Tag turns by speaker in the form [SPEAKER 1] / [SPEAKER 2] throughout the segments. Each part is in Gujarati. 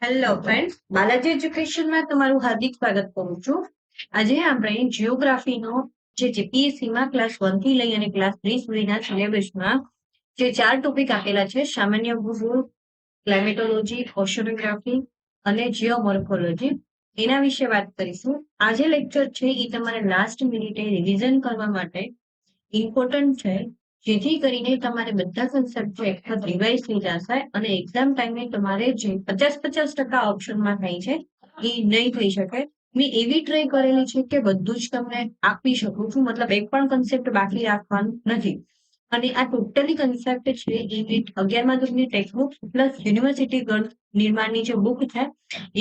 [SPEAKER 1] હેલો ફ્રેન્ડ્સ, બાલાજી એજ્યુકેશનમાં તમારું હાર્દિક સ્વાગત કરું છું. આજે આપણે જીઓગ્રાફીનો જે જીપીએસસી માં ક્લાસ 1 થી લઈ અને ક્લાસ 3 સુધીના સિલેબસમાં જે 4 ટોપિક આપેલા છે, સામાન્ય ભૂગોળ, ક્લાઇમેટોલોજી, ઓશનોગ્રાફી અને જીઓમોર્ફોલોજી, એના વિશે વાત કરીશું. આજે લેક્ચર છે એ તમારે લાસ્ટ મિનિટે રિવિઝન કરવા માટે ઇમ્પોર્ટન્ટ છે, જેથી કરીને તમારે બધા કન્સેપ્ટ એક વખત રિવાઇઝ થઈ જશે અને એક્ઝામ ટાઈમે તમારે જે 50% ઓપ્શનમાં થાય છે એ નહીં થઈ શકે. મેં એવી ટ્રાય કરેલી છે કે બધું જ તમને આપી શકું છું, મતલબ એક પણ કન્સેપ્ટ બાકી રાખવાનું નથી. અને આ ટોટલી કન્સેપ્ટ છે એ 11મા ધોરણની ટેક્સ્ટબુક પ્લસ યુનિવર્સિટી ગ્રંથ નિર્માણની જે બુક છે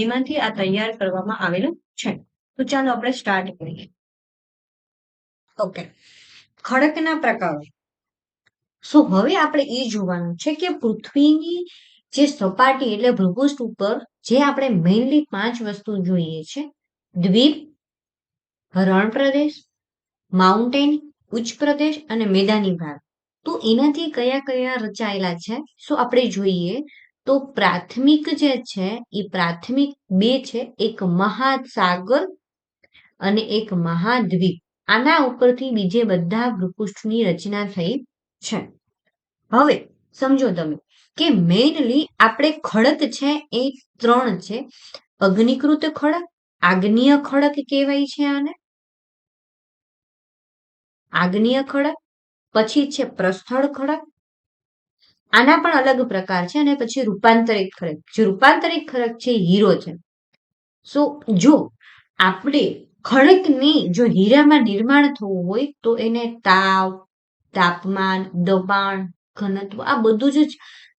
[SPEAKER 1] એમાંથી આ તૈયાર કરવામાં આવેલું છે. તો ચાલો આપણે સ્ટાર્ટ કરીએ. ઓકે, ખડકના પ્રકારો. સો હવે આપણે એ જોવાનું છે કે પૃથ્વીની જે સપાટી એટલે ભૂપૃષ્ઠ ઉપર જે આપણે મેઇનલી 5 વસ્તુ જોઈએ છે: દ્વીપ, રણ પ્રદેશ, માઉન્ટેન, ઉચ્ચ પ્રદેશ અને મેદાની ભાગ. તો એનાથી કયા કયા રચાયેલા છે? સો આપણે જોઈએ તો પ્રાથમિક જે છે એ પ્રાથમિક 2 છે, એક મહાસાગર અને એક મહાદ્વીપ. આના ઉપરથી બીજે બધા ભૂપૃષ્ઠની રચના થઈ છે. હવે સમજો તમે કે મેઇનલી આપણે ખડક છે એ 3 છે: અગ્નિકૃત ખડક, આગ્નેય ખડક કહેવાય છે આને, આગ્નેય ખડક. પછી છે પ્રસ્થળ ખડક, આના પણ અલગ પ્રકાર છે. અને પછી રૂપાંતરિત ખડક. જે રૂપાંતરિત ખડક છે હીરો છે. સો જો આપણે ખડકની જો હીરામાં નિર્માણ થવું હોય તો એને તાવ, તાપમાન, દબાણ, ઘનત્વ આ બધું જ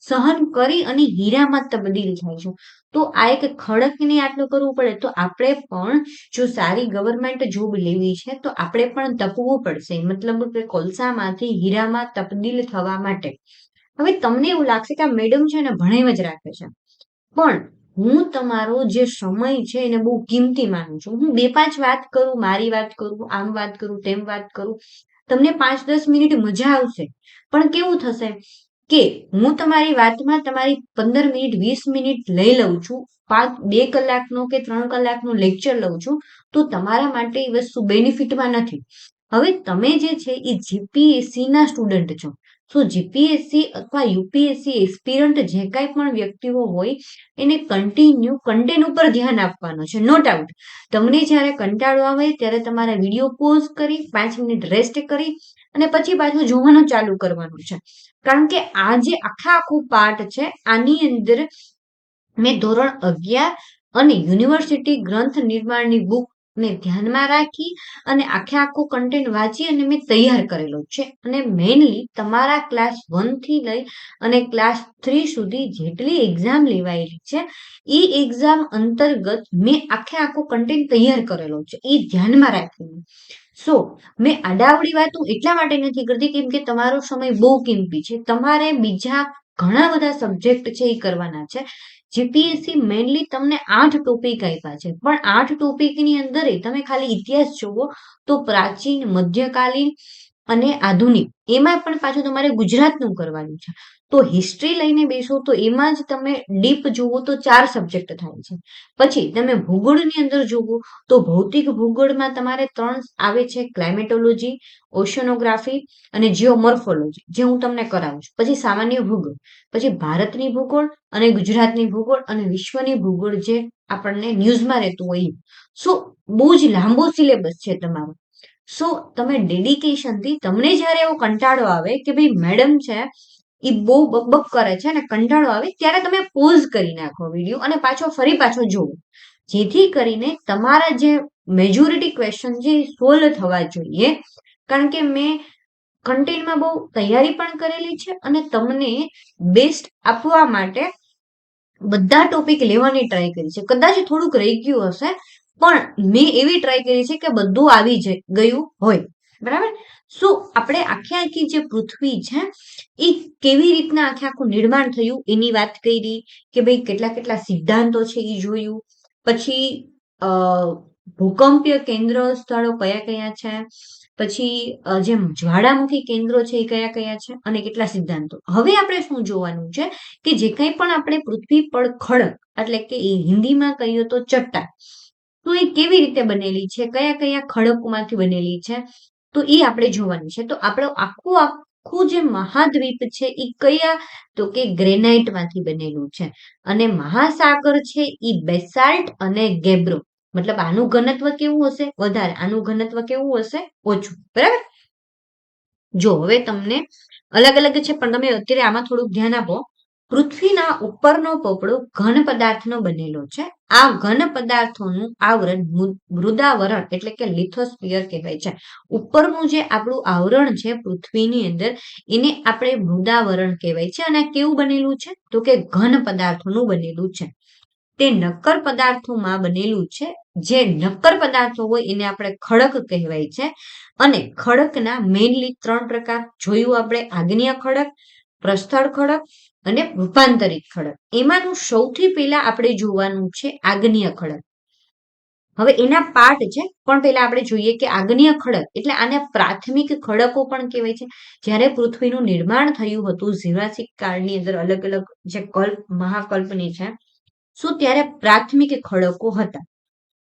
[SPEAKER 1] સહન કરી અને હીરામાં તબદીલ થાય છે. તો આ એક ખડકને આટલું કરવું પડે તો આપણે પણ જો સારી ગવર્મેન્ટ જોબ લેવી છે તો આપણે પણ તપવું પડશે, મતલબ કે કોલસામાંથી હીરામાં તબદીલ થવા માટે. હવે તમને એવું લાગશે કે આ મેડમ છે ને ભણાવ્યા જ રાખે છે, પણ હું તમારો જે સમય છે એને બહુ કિંમતી માનું છું. હું 2-5 વાત કરું, મારી વાત કરું, આમ વાત કરું, તેમ વાત કરું, તમને 5-10 મિનિટ મજા આવશે. પણ કેવું થશે કે હું તમારી વાતમાં તમારી 15 મિનિટ 20 મિનિટ લઈ લઉં છું, 2 કલાકનો કે 3 કલાકનો લેક્ચર લઉં છું, તો તમારા માટે એ વસ્તુ બેનિફિટમાં નથી. હવે તમે જે છે એ જીપીએસસી ના સ્ટુડન્ટ છો. સો જીપીએસસી અથવા યુપીએસસી એસ્પિરન્ટ જે કાંઈ પણ વ્યક્તિઓ હોય એને કન્ટિન્યુ કન્ટેન્ટ ઉપર ધ્યાન આપવાનું છે. નો ડાઉટ તમને જ્યારે કંટાળો આવે ત્યારે તમારે વિડીયો પોઝ કરી 5 મિનિટ રેસ્ટ કરી અને પછી પાછું જોવાનું ચાલુ કરવાનું છે. કારણ કે આ જે આખું પાર્ટ છે આની અંદર મેં ધોરણ 11 અને યુનિવર્સિટી ગ્રંથ નિર્માણની બુક ને ધ્યાનમાં રાખી અને આખું કન્ટેન્ટ વાંચી અને મેં તૈયાર કરેલો છે. અને મેઇનલી તમારા ક્લાસ 1 થી લઈ અને ક્લાસ 3 સુધી જેટલી એક્ઝામ લેવાયેલી છે એ એક્ઝામ અંતર્ગત મેં આખું કન્ટેન્ટ તૈયાર કરેલો છે, એ ધ્યાનમાં રાખીને. સો મેં આડાવડી વાતો એટલા માટે નથી કરતી કેમ કે તમારો સમય બહુ કિંમતી છે. તમારે બીજા ઘણા બધા સબ્જેક્ટ છે એ કરવાના છે. જીપીએસસી મેઇનલી તમને 8 ટોપિક આપ્યા છે, પણ 8 ટોપિકની અંદર તમે ખાલી ઇતિહાસ જુઓ તો પ્રાચીન, મધ્યકાલીન અને આધુનિક, એમાં પણ પાછું તમારે ગુજરાતનું કરવાનું છે. તો હિસ્ટ્રી લઈને બેસો તો એમાં જ તમે ડીપ જુઓ તો 4 સબ્જેક્ટ થાય છે. પછી તમે ભૂગોળની અંદર જુઓ તો ભૌતિક ભૂગોળમાં તમારે 3 આવે છે: ક્લાઇમેટોલોજી, ઓશનોગ્રાફી અને જીઓમોર્ફોલોજી, જે હું તમને કરાવું છું. પછી સામાન્ય ભૂગોળ, પછી ભારતની ભૂગોળ અને ગુજરાતની ભૂગોળ અને વિશ્વની ભૂગોળ જે આપણને ન્યૂઝમાં રહેતું હોય. સો બહુ જ લાંબો સિલેબસ છે તમારો. સો તમે ડેડિકેશનથી, તમને જ્યારે એવો કંટાળો આવે કે ભાઈ મેડમ છે એ બહુ બકબક કરે છે અને કંટાળો આવે ત્યારે તમે પોઝ કરી નાખો વિડીયો અને ફરી પાછો જુઓ, જેથી કરીને તમારા જે મેજોરિટી ક્વેશ્ચન છે એ સોલ્વ થવા જોઈએ. કારણ કે મેં કન્ટેન્ટમાં બહુ તૈયારી પણ કરેલી છે અને તમને બેસ્ટ આપવા માટે બધા ટોપિક લેવાની ટ્રાય કરી છે. કદાચ થોડુંક રહી ગયું હશે, પણ મેં એવી ટ્રાય કરી છે કે બધું આવી ગયું હોય. બરાબર? સો આપણે આખી જે પૃથ્વી છે એ કેવી રીતના આખું નિર્માણ થયું એની વાત કરી કે ભાઈ કેટલા સિદ્ધાંતો છે એ જોયું. પછી ભૂકંપીય કેન્દ્ર સ્થળો કયા કયા છે, પછી જેમ જ્વાળામુખી કેન્દ્રો છે એ કયા કયા છે, અને કેટલા સિદ્ધાંતો. હવે આપણે શું જોવાનું છે કે જે કંઈ પણ આપણે પૃથ્વી પર ખડક એટલે કે હિન્દીમાં કહીએ તો ચટ્ટાન, તો એ કેવી રીતે બનેલી છે, કયા કયા ખડકોમાંથી બનેલી છે, તો એ આપણે જોવાનું છે. તો આપણો આખું જે મહાદ્વીપ છે એ કયા, તો કે ગ્રેનાઇટ માંથી બનેલું છે. અને મહાસાગર છે એ બેસાલ્ટ અને ગેબ્રો, મતલબ આનું ઘનત્વ કેવું હશે, વધારે, આનું ઘનત્વ કેવું હશે, ઓછું. બરાબર. જો હવે તમને અલગ અલગ છે, પણ તમે અત્યારે આમાં થોડુંક ધ્યાન આપો. પૃથ્વીના ઉપરનો પોપડો ઘન પદાર્થનો બનેલો છે. આ ઘન પદાર્થોનું આવરણ મૃદાવરણ એટલે કે લિથોસ્ફિયર કહેવાય છે. ઉપરનું જે આપણું આવરણ છે પૃથ્વીની અંદર, એને આપણે મૃદાવરણ કહેવાય છે. અને કેવું બનેલું છે, તો કે ઘન પદાર્થોનું બનેલું છે. તે નક્કર પદાર્થોમાં બનેલું છે. જે નક્કર પદાર્થો હોય એને આપણે ખડક કહેવાય છે. અને ખડકના મેઇનલી 3 પ્રકાર જોયું આપણે: આગ્નેય ખડક, પ્રસ્થળ ખડક અને રૂપાંતરિત ખડક. એમાંનું સૌથી પહેલા આપણે જોવાનું છે આગ્નેય ખડક. હવે એના પાર્ટ છે, પણ પહેલા આપણે જોઈએ કે આગ્નેય ખડક એટલે આને પ્રાથમિક ખડકો પણ કહેવાય છે. જ્યારે પૃથ્વીનું નિર્માણ થયું હતું જુરાસિક કાળની અંદર, અલગ અલગ જે કલ્પ મહાકલ્પની છે, શું ત્યારે પ્રાથમિક ખડકો હતા.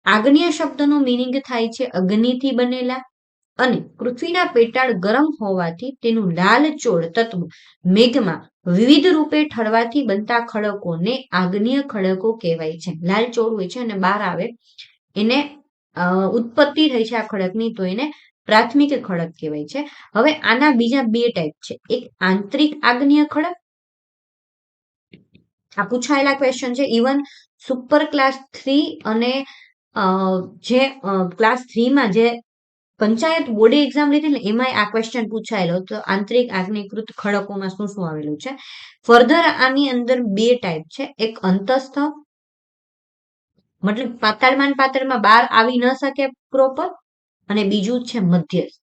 [SPEAKER 1] આગ્નેય શબ્દનો મિનિંગ થાય છે અગ્નિથી બનેલા, અને પૃથ્વીના પેટાળ ગરમ હોવાથી તેનું લાલચોળ તત્વ મેઘમાં વિવિધ રૂપે ઠરવાથી બનતા ખડકોને આગ્નેય ખડકો કહેવાય છે. લાલચોળ હોય છે અને બહાર આવે, એને ઉત્પત્તિ થઈ છે આ ખડકની, તો એને પ્રાથમિક ખડક કહેવાય છે. હવે આના બીજા 2 ટાઈપ છે. એક આંતરિક આગ્નેય ખડક, આ પૂછાયેલા ક્વેશ્ચન છે. ઇવન સુપર ક્લાસ 3 અને જે ક્લાસ 3 માં જે પંચાયત બોર્ડે એક્ઝામ લીધી ને એમાં આ ક્વેશ્ચન પૂછાયેલો. તો આંતરિક આગ્નેયકૃત ખડકોમાં શું શું આવેલું છે. ફર્ધર આની અંદર 2 ટાઈપ છે. એક અંતસ્થ, મતલબ પાતાળમાં બહાર આવી ન શકે પ્રોપર, અને બીજું છે મધ્યસ્થ.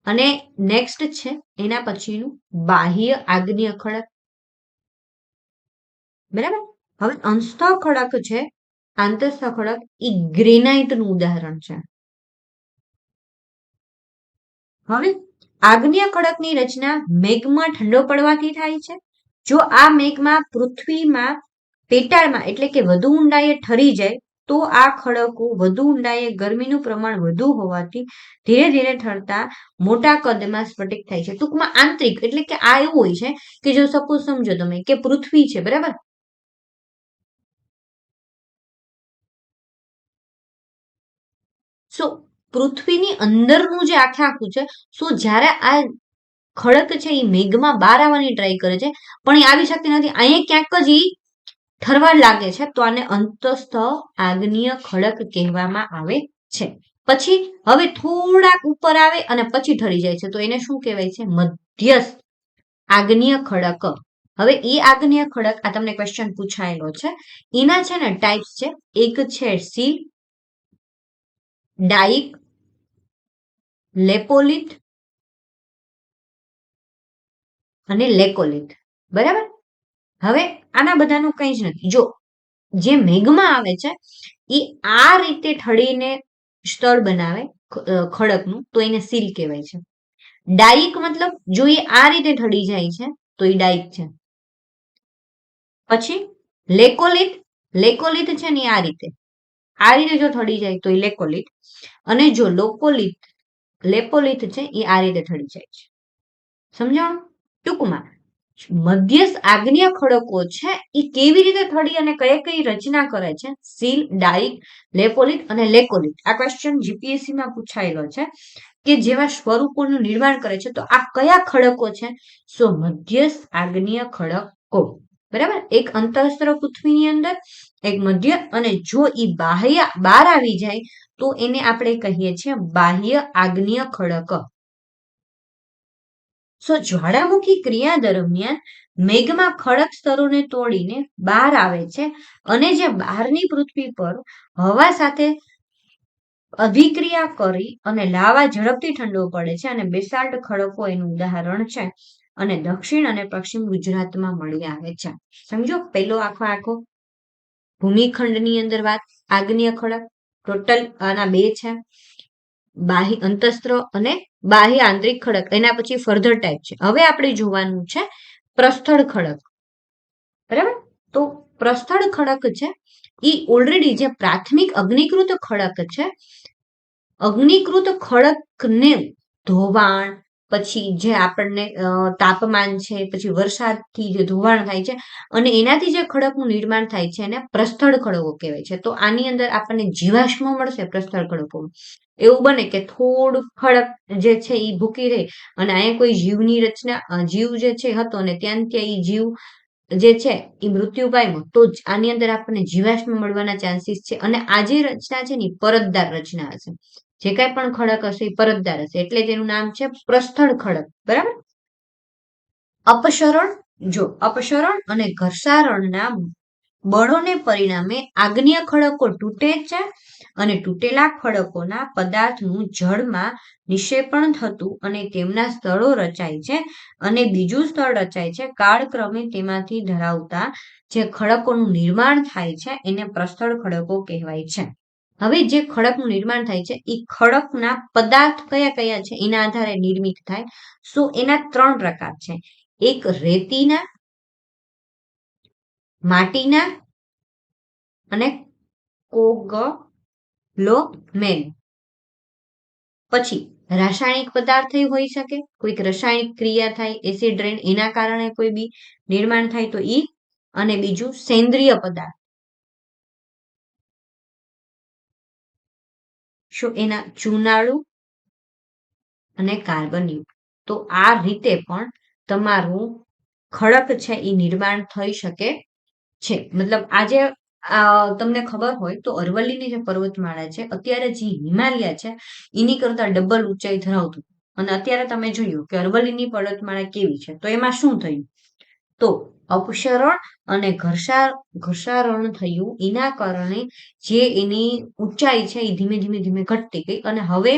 [SPEAKER 1] અને નેક્સ્ટ છે એના પછીનું બાહ્ય આગ્નેય ખડક. બરાબર. હવે અંતસ્થ ખડક છે, આંતસ્થ ખડક, એ ગ્રેનાઇટ નું ઉદાહરણ છે. હવે આગ્નેય ખડકની રચના મેઘમાં ઠંડો પડવાથી થાય છે. જો આ મેઘમાં પૃથ્વીમાં પેટાળમાં એટલે કે વધુ ઊંડાઈએ ઠરી જાય તો આ ખડકો વધુ ઊંડાઈએ ગરમીનું પ્રમાણ વધુ હોવાથી ધીરે ધીરે ઠરતા મોટા કદમાં સ્ફટિક થાય છે. ટૂંકમાં આંતરિક એટલે કે આ એવું હોય છે કે જો સપોઝ સમજો તમે કે પૃથ્વી છે, બરાબર, સો પૃથ્વીની અંદરનું જે આખું છે, સો જ્યારે આ ખડક છે એ મેઘમાં બહાર આવવાની ટ્રાય કરે છે, પણ એ આવી શકતી નથી. અહીંયા ક્યાંક જ એ ઠરવા લાગે છે, તો આને અંતસ્થ આગ્નેય ખડક કહેવામાં આવે છે. પછી હવે થોડાક ઉપર આવે અને પછી ઠરી જાય છે, તો એને શું કહેવાય છે? મધ્યસ્થ આગ્નેય ખડક. હવે એ આગ્નેય ખડક, આ તમને ક્વેશ્ચન પૂછાયેલો છે, એના છે ને ટાઈપ્સ છે. એક છે સીલ, ડાઇક, લેપોલિથ અને લેકોલિથ. બરાબર. હવે આના બધાનું કંઈ જ નથી. જો જે મેઘમાં આવે છે એ આ રીતે ઠળીને સ્તર બનાવે ખડકનું, તો એને સીલ કહેવાય છે. ડાઇક મતલબ જો એ આ રીતે ઠળી જાય છે તો એ ડાઇક છે. પછી લેકોલિથ, લેકોલિથ છે ને આ રીતે જો ઠળી જાય તો એ લેકોલિથ. અને જો લોકોલિથ, લેપોલિથ છે એ આ રીતે ઠળી જાય છે. સમજાણું? ટૂંકમાં મધ્યસ્થ આગ્નેય ખડકો છે એ કેવી રીતે ઠળી અને કઈ રચના કરે છે? સીલ, ડાઇક, લેપોલિથ અને લેકોલિથ. આ ક્વેશ્ચન જીપીએસસી માં પૂછાયેલો છે કે જેવા સ્વરૂપોનું નિર્માણ કરે છે. તો આ કયા ખડકો છે? સો મધ્યસ્થ આગ્નેય ખડકો. બરાબર. એક અંતઃસ્ત્ર પૃથ્વીની અંદર, એક મધ્ય, અને જો એ બાહ્ય બહાર આવી જાય તો એને આપણે કહીએ છીએ બાહ્ય આગ્નેય ખડક. સો જ્વાળામુખી ક્રિયા દરમિયાન મેઘમાં ખડક સ્તરોને તોડીને બહાર આવે છે, અને જે બહારની પૃથ્વી પર હવા સાથે અભિક્રિયા કરી અને લાવા ઝડપથી ઠંડો પડે છે, અને બેસાલ્ટ ખડકો એનું ઉદાહરણ છે. અને દક્ષિણ અને પશ્ચિમ ગુજરાતમાં મળી આવે છે. સમજો? પહેલો આખો ભૂમિખંડની અંદર વાત આગ્નેય ખડક, ટોટલ આના બે છે, બાહ્ય અંતસ્ત્ર અને બાહ્ય આંતરિક ખડક. એના પછી ફર્ધર ટાઈપ છે. હવે આપણે જોવાનું છે પ્રસ્થળ ખડક. બરાબર, તો પ્રસ્થળ ખડક છે એ ઓલરેડી જે પ્રાથમિક અગ્નિકૃત ખડક છે, અગ્નિકૃત ખડકને ધોવાણ, પછી જે આપણને તાપમાન છે, પછી વરસાદથી જે ધોવાણ થાય છે અને એનાથી જે ખડકનું નિર્માણ થાય છે એને પ્રસ્થળ ખડકો કહેવાય છે. તો આની અંદર આપણને જીવાશ્મ મળશે પ્રસ્થળ ખડકોમાં. એવું બને કે થોડું ખડક જે છે એ ભૂકી રહી અને અહીંયા કોઈ જીવની રચના, જીવ જે છે હતો ને ત્યાં એ જીવ જે છે એ મૃત્યુ પામ્યો, તો જ આની અંદર આપણને જીવાશ્મ મળવાના ચાન્સીસ છે. અને આ જે રચના છે ને પરતદાર રચના હશે. જે કાંઈ પણ ખડક હશે એ પરતદાર હશે, એટલે તેનું નામ છે પ્રસ્થળ ખડક. બરાબર. અપસરણ, જો અપસરણ અને ઘર્ષારણના બળોને પરિણામે આગ્નેય ખડકો તૂટે છે અને તૂટેલા ખડકોના પદાર્થનું જળમાં નિક્ષેપણ થતું અને તેમના સ્થળો રચાય છે અને બીજું સ્થળ રચાય છે. કાળક્રમે તેમાંથી ધરાવતા જે ખડકોનું નિર્માણ થાય છે એને પ્રસ્થળ ખડકો કહેવાય છે. હવે જે ખડકનું નિર્માણ થાય છે એ ખડકના પદાર્થ કયા કયા છે એના આધારે નિર્મિત થાય. સો એના 3 પ્રકાર છે. એક રેતીના, માટીના અને કોગલોમેન. પછી રાસાયણિક પદાર્થ હોઈ શકે, કોઈક રાસાયણિક ક્રિયા થાય, એસિડ રેન, એના કારણે કોઈ બી નિર્માણ થાય તો ઈ. અને બીજું સેન્દ્રિય પદાર્થ, શું એના ચૂનાળું અને કાર્બન યુક્ત. તો આ રીતે પણ તમારું ખડક છે એ નિર્માણ થઈ શકે છે. મતલબ આજે તમને ખબર હોય તો અરવલ્લીની જે પર્વતમાળા છે, અત્યારે જે હિમાલય છે એની કરતા ડબલ ઊંચાઈ ધરાવતું. અને અત્યારે તમે જોયું કે અરવલ્લીની પર્વતમાળા કેવી છે, તો એમાં શું થયું? તો અપસરણ અને ઘર્ષારણ થયું. એના કારણે જે એની ઊંચાઈ છે એ ધીમે ધીમે ધીમે ઘટતી ગઈ અને હવે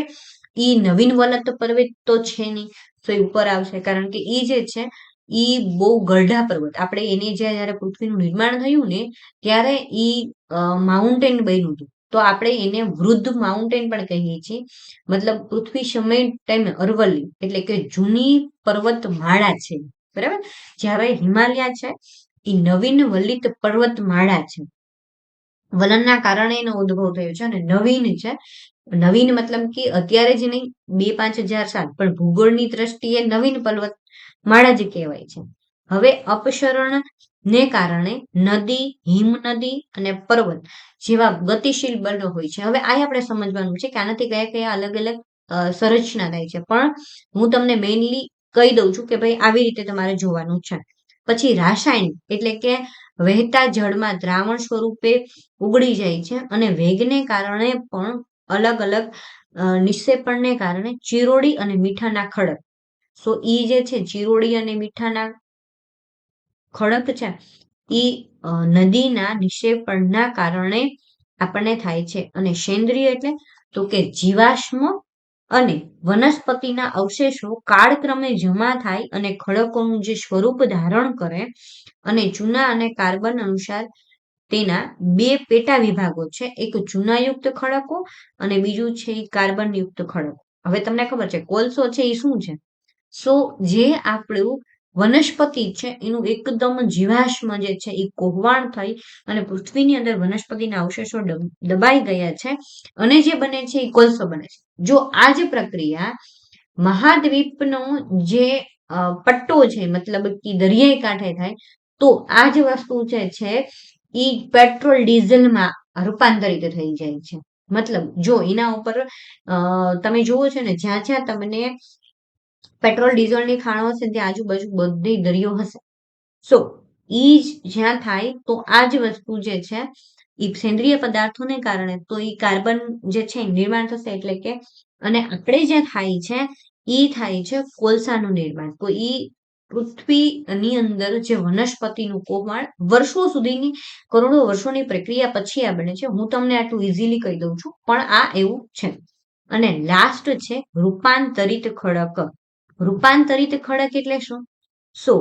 [SPEAKER 1] એ નવીન વલત પર્વત તો છે નહીં, તો એ ઉપર આવશે. કારણ કે એ જે છે એ બહુ ગઢા પર્વત, આપણે એને જયારે પૃથ્વીનું નિર્માણ થયું ને ત્યારે એ માઉન્ટેન બન્યું હતું. તો આપણે એને વૃદ્ધ માઉન્ટેન પણ કહીએ છીએ. મતલબ પૃથ્વી સમય ટાઈમે અરવલ્લી એટલે કે જૂની પર્વતમાળા છે. બરાબર. જ્યારે હિમાલય છે એ નવીન વલિત પર્વતમાળા છે. વલણના કારણે એનો ઉદ્ભવ થયો છે અને નવીન છે. નવીન મતલબ કે અત્યારે જ નહીં, 2-5 હજાર સાલ, પણ ભૂગોળની દ્રષ્ટિએ નવીન પર્વતમાળા જ કહેવાય છે. હવે અપસરણ ને કારણે નદી, હિમ નદી અને પર્વત જેવા ગતિશીલ બનો હોય છે. હવે આ આપણે સમજવાનું છે કે આનાથી કયા કયા અલગ અલગ સંરચના થાય છે. પણ હું તમને મેઇનલી કહી દઉં છું કે ભાઈ આવી રીતે તમારે જોવાનું છે. પછી રાસાયણિક એટલે કે વહેતા જળમાં દ્રાવણ સ્વરૂપે ઉગડી જાય છે અને વેગને કારણે પણ અલગ અલગ નિક્ષેપણને કારણે ચિરોડી અને મીઠાના ખડક. સો ઈ જે છે ચિરોડી અને મીઠાના ખડક છે એ નદીના નિક્ષેપણના કારણે આપણને થાય છે. અને સેન્દ્રિય એટલે તો કે જીવાશ્મ અને વનસ્પતિના અવશેષો કાળક્રમે જમા થાય અને ખડકોનું જે સ્વરૂપ ધારણ કરે અને ચૂના અને કાર્બન અનુસાર તેના 2 પેટા વિભાગો છે. એક ચૂનાયુક્ત ખડકો અને બીજું છે કાર્બન યુક્ત ખડકો. હવે તમને ખબર છે કોલસો છે એ શું છે? સો જે આપણું વનસ્પતિ છે એનું એકદમ જીવાશ્મ જે છે એ કોહવાણ થઈ અને પૃથ્વીની અંદર વનસ્પતિના અવશેષો દબાઈ ગયા છે અને જે બને છે એ કોલસો બને છે. જો આ જ પ્રક્રિયા મહાદ્વીપનો જે પટ્ટો છે, મતલબ કે દરિયાઈ કાંઠે થાય, તો આ જ વસ્તુ જે છે એ પેટ્રોલ ડીઝલમાં રૂપાંતરિત થઈ જાય છે. મતલબ જો એના ઉપર તમે જુઓ છો ને, જ્યાં જ્યાં તમને પેટ્રોલ ડીઝલની ખાણો હશે ત્યાં આજુબાજુ બધી દરિયો હશે. સો ઈ જ્યાં થાય તો આ જ વસ્તુ જે છે એ સેન્દ્રિય પદાર્થોને કારણે તો એ કાર્બન જે છે નિર્માણ થશે. એટલે કે અને આપણે જે થાય છે એ થાય છે કોલસાનું નિર્માણ. તો એ પૃથ્વીની અંદર જે વનસ્પતિનું કોહવાણ વર્ષો સુધીની, કરોડો વર્ષોની પ્રક્રિયા પછી આ બને છે. હું તમને આટલું ઇઝીલી કહી દઉં છું, પણ આ એવું છે. અને લાસ્ટ છે રૂપાંતરિત ખડક. રૂપાંતરિત ખડક એટલે શું? સો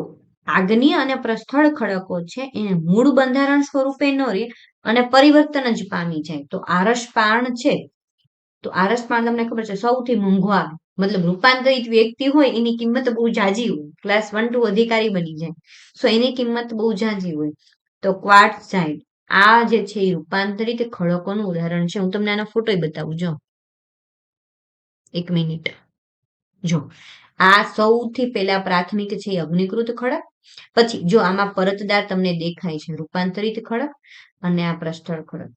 [SPEAKER 1] આગ્નેય અને પ્રસ્થળ ખડકો છે એને મૂળ બંધારણ સ્વરૂપે ન રહે અને પરિવર્તન જ પામી જાય. તો આરસપાણ છે, તો આરસપાણ તમને ખબર છે સૌથી મોંઘો આવે, મતલબ રૂપાંતરિત વ્યક્તિ હોય એની કિંમત બહુ જાજી હોય, ક્લાસ 1 2 અધિકારી બની જાય, સો એની કિંમત બહુ જાજી હોય. તો ક્વાર્ટઝાઇટ આ જે છે એ રૂપાંતરિત ખડકોનું ઉદાહરણ છે. હું તમને આનો ફોટો બતાવું, જો 1 મિનિટ. જો આ સૌથી પહેલા પ્રાથમિક છે એ અગ્નિકૃત ખડક, પછી જો આમાં પરતદાર તમને દેખાય છે રૂપાંતરિત ખડક, અને આ પ્રસ્થળ ખડક.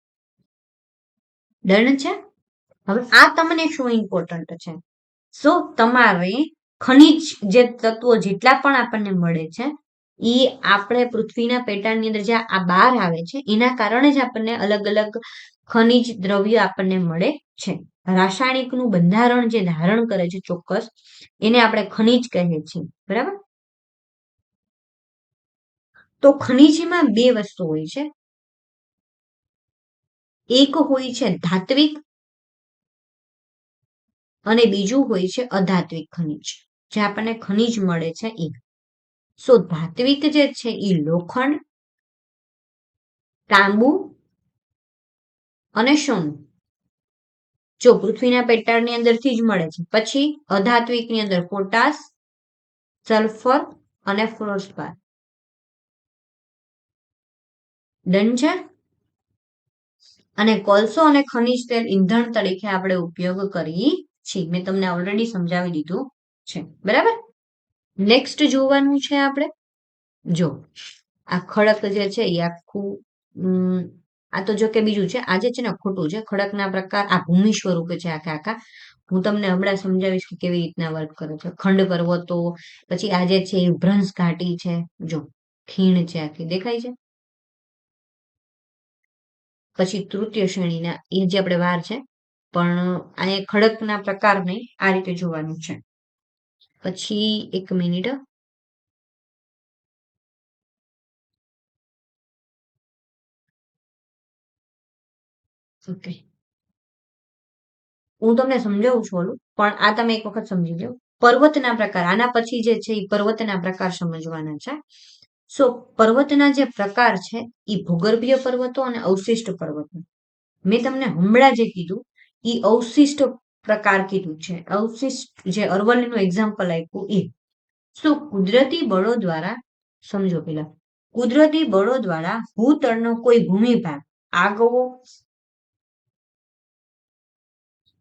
[SPEAKER 1] ડન છે. હવે આ તમને શું ઇમ્પોર્ટન્ટ છે, સો તમારે ખનિજ જે તત્વો જેટલા પણ આપણને મળે છે એ આપણે પૃથ્વીના પેટાળની અંદર જે આ બહાર આવે છે એના કારણે જ આપણને અલગ અલગ ખનિજ દ્રવ્ય આપણને મળે છે. રાસાયણિકનું બંધારણ જે ધારણ કરે છે ચોક્કસ, એને આપણે ખનિજ કહીએ છીએ, બરાબર. તો ખનિજમાં બે વસ્તુ હોય છે, એક હોય છે ધાત્વિક અને બીજું હોય છે અધાત્વિક ખનિજ, જે આપણને ખનિજ મળે છે એ. સો ધાત્વિક જે છે એ લોખંડ, તાંબુ અને સોનું, જો પૃથ્વીના પેટાળની અંદરથી જ મળે છે. પછી અધાત્વિકની અંદર પોટાશ, સલ્ફર અને ફ્લોસ્પાર. ડન છે. અને કોલસો અને ખનિજ તેલ ઈંધણ તરીકે આપણે ઉપયોગ કરીએ છીએ. મેં તમને ઓલરેડી સમજાવી દીધું છે, બરાબર. નેક્સ્ટ જોવાનું છે આપણે, જો આ ખડક જે છે એ આખું, આ તો જો કે બીજું છે, આ જે છે ને ખોટું છે. ખડકના પ્રકાર આ ભૂમિ સ્વરૂપે છે આખા. હું તમને હમણાં સમજાવીશ કે કેવી રીતના વર્ક કરે છે. ખંડ પર્વતો, પછી આ જે છે એ ભ્રંશ ઘાટી છે, જો ખીણ છે આખી દેખાય છે. પછી તૃતીય શ્રેણીના એ જે આપણે વાર છે, પણ અહીંયા ખડકના પ્રકાર નહીં, આ રીતે જોવાનું છે. પછી 1 મિનિટ, ઓકે, હું તમને સમજાવું છું ઓલું, પણ આ તમે એક વખત સમજી લો. પર્વતના પ્રકાર, આના પછી જે છે એ પર્વતના પ્રકાર સમજવાના છે. સો પર્વતના જે પ્રકાર છે એ ભૂગર્ભીય પર્વતો અને અવશિષ્ટ પર્વતો. મેં તમને હમણાં જે કીધું એ અવશિષ્ટ પ્રકાર કીધું છે. અવશિષ્ટ જે અરવલ્લીનું એક્ઝામ્પલ આપ્યું એ. શું કુદરતી બળો દ્વારા, સમજો પેલા, કુદરતી બળો દ્વારા ભૂતળનો કોઈ ભૂમિભાગ આગવો,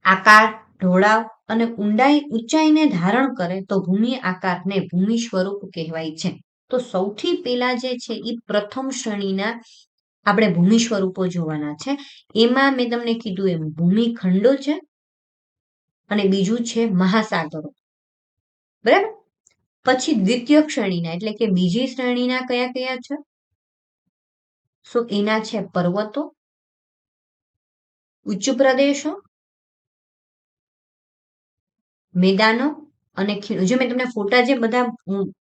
[SPEAKER 1] આકાર, ઢોળાવ અને ઊંચાઈને ધારણ કરે તો ભૂમિ આકારને ભૂમિ સ્વરૂપ કહેવાય છે. તો સૌથી પહેલા જે છે એ પ્રથમ શ્રેણીના આપણે ભૂમિ સ્વરૂપો જોવાના છે. એમાં મેં તમને કીધું એમ ભૂમિખંડો છે અને બીજું છે મહાસાગરો, બરાબર. પછી દ્વિતીય શ્રેણીના એટલે કે બીજી શ્રેણીના કયા કયા છે, સો એના છે પર્વતો, ઉચ્ચ પ્રદેશો, મેદાનો અને ખીણો. જે મેં તમને ફોટા જે બધા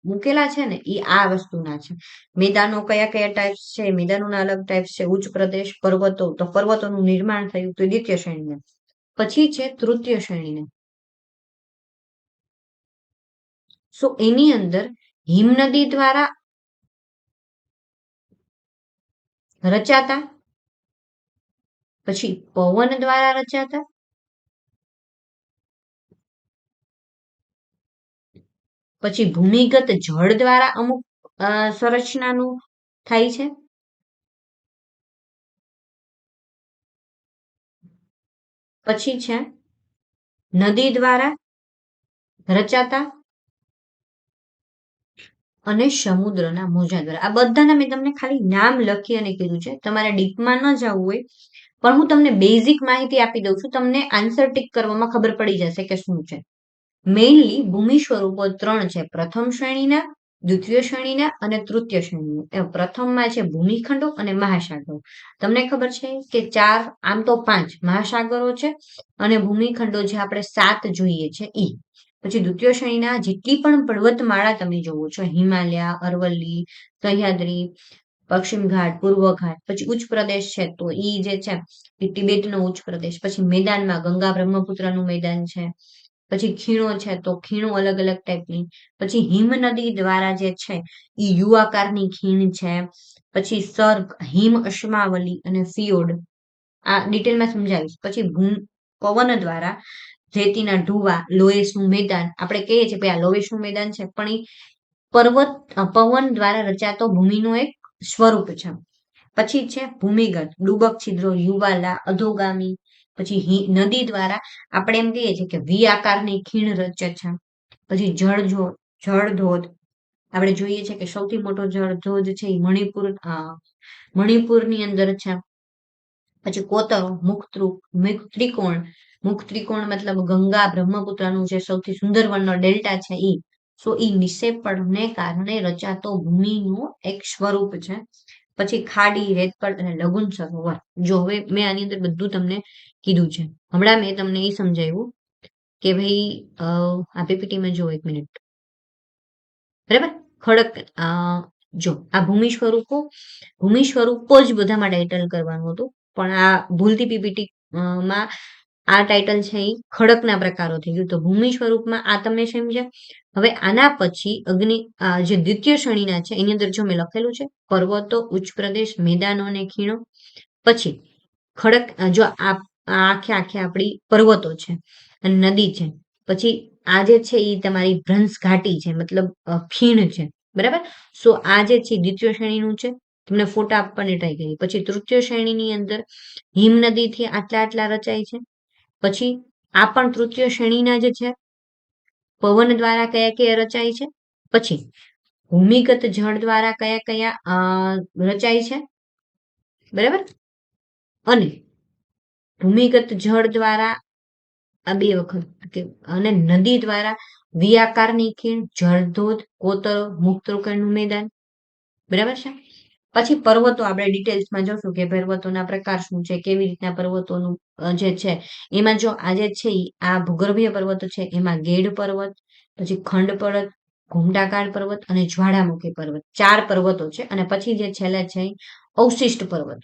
[SPEAKER 1] મૂકેલા છે ને એ આ વસ્તુના છે. મેદાનો કયા કયા ટાઈપ્સ છે, મેદાનોના અલગ ટાઈપ્સ છે. ઉચ્ચ પ્રદેશ, પર્વતો, તો પર્વતોનું નિર્માણ થયું તો દ્વિતીય શ્રેણીના. પછી છે તૃતીય શ્રેણીના, સો એની અંદર હિમનદી દ્વારા રચાતા, પછી પવન દ્વારા રચાતા, પછી ભૂમિગત જળ દ્વારા અમુક સંરચનાનું થાય છે, પછી છે નદી દ્વારા રચાતા અને સમુદ્રના મોજા દ્વારા. આ બધાના મેં તમને ખાલી નામ લખી અને કીધું છે, તમારે ડીપમાં ન જવું હોય, પણ હું તમને બેઝિક માહિતી આપી દઉં છું. તમને આન્સર ટીક કરવામાં ખબર પડી જશે કે શું છે. મેઇનલી ભૂમિ સ્વરૂપો 3 છે, પ્રથમ શ્રેણીના, દ્વિતીય શ્રેણીના અને તૃતીય શ્રેણીના. પ્રથમમાં છે ભૂમિખંડો અને મહાસાગરો. તમને ખબર છે કે 4, આમ તો 5 મહાસાગરો છે અને ભૂમિખંડો જે આપણે 7 જોઈએ છે ઈ. પછી દ્વિતીય શ્રેણીના જેટલી પણ પર્વતમાળા તમે જોવો છો, હિમાલય, અરવલ્લી, સહ્યાદ્રી, પશ્ચિમ ઘાટ, પૂર્વ ઘાટ. પછી ઉચ્ચ પ્રદેશ છે તો ઈ જે છે એ તિબેટનો ઉચ્ચ પ્રદેશ. પછી મેદાનમાં ગંગા બ્રહ્મપુત્રનું મેદાન છે, પછી ખીણો છે તો ખીણો અલગ અલગ ટાઈપની, પછી હિમ નદી દ્વારા જે છે એ યુ આકારની ખીણ છે, પછી સર્ગ, હિમ અશ્માવલી અને ફિયોડ, આ ડિટેલમાં સમજાવીશ. પછી પવન દ્વારા રેતીના ઢૂવા, લોએસનું મેદાન, આપણે કહીએ છીએ આ લોએસનું મેદાન છે પણ એ પવન દ્વારા રચાતો ભૂમિનું એક સ્વરૂપ છે. પછી છે ભૂમિગત, ડૂબક છિદ્રો, યુવાલા, અધોગામી. પછી નદી દ્વારા આપણે એમ કહીએ છીએ કે વી આકારની ખીણ રચે છે. પછી જળધોધ, આપણે જોઈએ છીએ કે સૌથી મોટો જળધોધ છે એ મણિપુરની અંદર છે. પછી કોતરો, મુખ ત્રિકોણ મતલબ ગંગા બ્રહ્મપુત્રનું જે સૌથી સુંદર વર્ણનો ડેલ્ટા છે ઈ. સો ઈ નિક્ષેપણને કારણે રચાતો ભૂમિનું એક સ્વરૂપ છે. પછી ખાડી, રેતપડ અને લઘુન સરોવર. જો હવે મેં આની અંદર બધું તમને કીધું છે. હમણાં મેં તમને એ સમજાવ્યું કે ભાઈ આ પીપીટીમાં જો 1 મિનિટ, બરાબર. જો આ ભૂમિ સ્વરૂપો જ બધામાં ટાઇટલ કરવાનું હતું, પણ આ ભૂલથી પીપીટી માં આ ટાઇટલ છે એ ખડકના પ્રકારો થઈ ગયું. તો ભૂમિ સ્વરૂપમાં આ તમે સમજ્યા. હવે આના પછી જે દ્વિતીય શ્રેણીના છે એની અંદર જો મેં લખેલું છે પર્વતો, ઉચ્ચ પ્રદેશ, મેદાનો અને ખીણો. પછી ખડક, જો આખે આપણી પર્વતો છે અને નદી છે. પછી આ જે છે એ તમારી ભ્રંશ ઘાટી છે, મતલબ ખીણ છે, બરાબર. સો આ જે છે દ્વિતીય શ્રેણીનું છે, તમને ફોટા આપવાની ટ્રાય કરી. પછી તૃતીય શ્રેણીની અંદર હિમ નદીથી આટલા રચાય છે. પછી આ પણ તૃતીય શ્રેણીના જ છે, પવન દ્વારા કયા રચાય છે. પછી ભૂમિગત જળ દ્વારા કયા રચાય છે, બરાબર. અને ભૂમિગત જળ દ્વારા આ 2 વખત, અને નદી દ્વારા વી આકારની ખીણ, જળધોધ, કોતરો, મુક્તોકરણનું મેદાન, બરાબર છે. પછી પર્વતો આપણે ડિટેલ્સમાં જોશું કે પર્વતોના પ્રકાર શું છે, કેવી રીતના પર્વતોનું જે છે એમાં જો આ જે છે આ ભૂગર્ભીય પર્વત છે એમાં ગેડ પર્વત, પછી ખંડ પર્વત, ઘુમટાકાળ પર્વત અને જ્વાળામુખી પર્વત, 4 પર્વતો છે. અને પછી જે છેલ્લા છે અવશિષ્ટ પર્વત.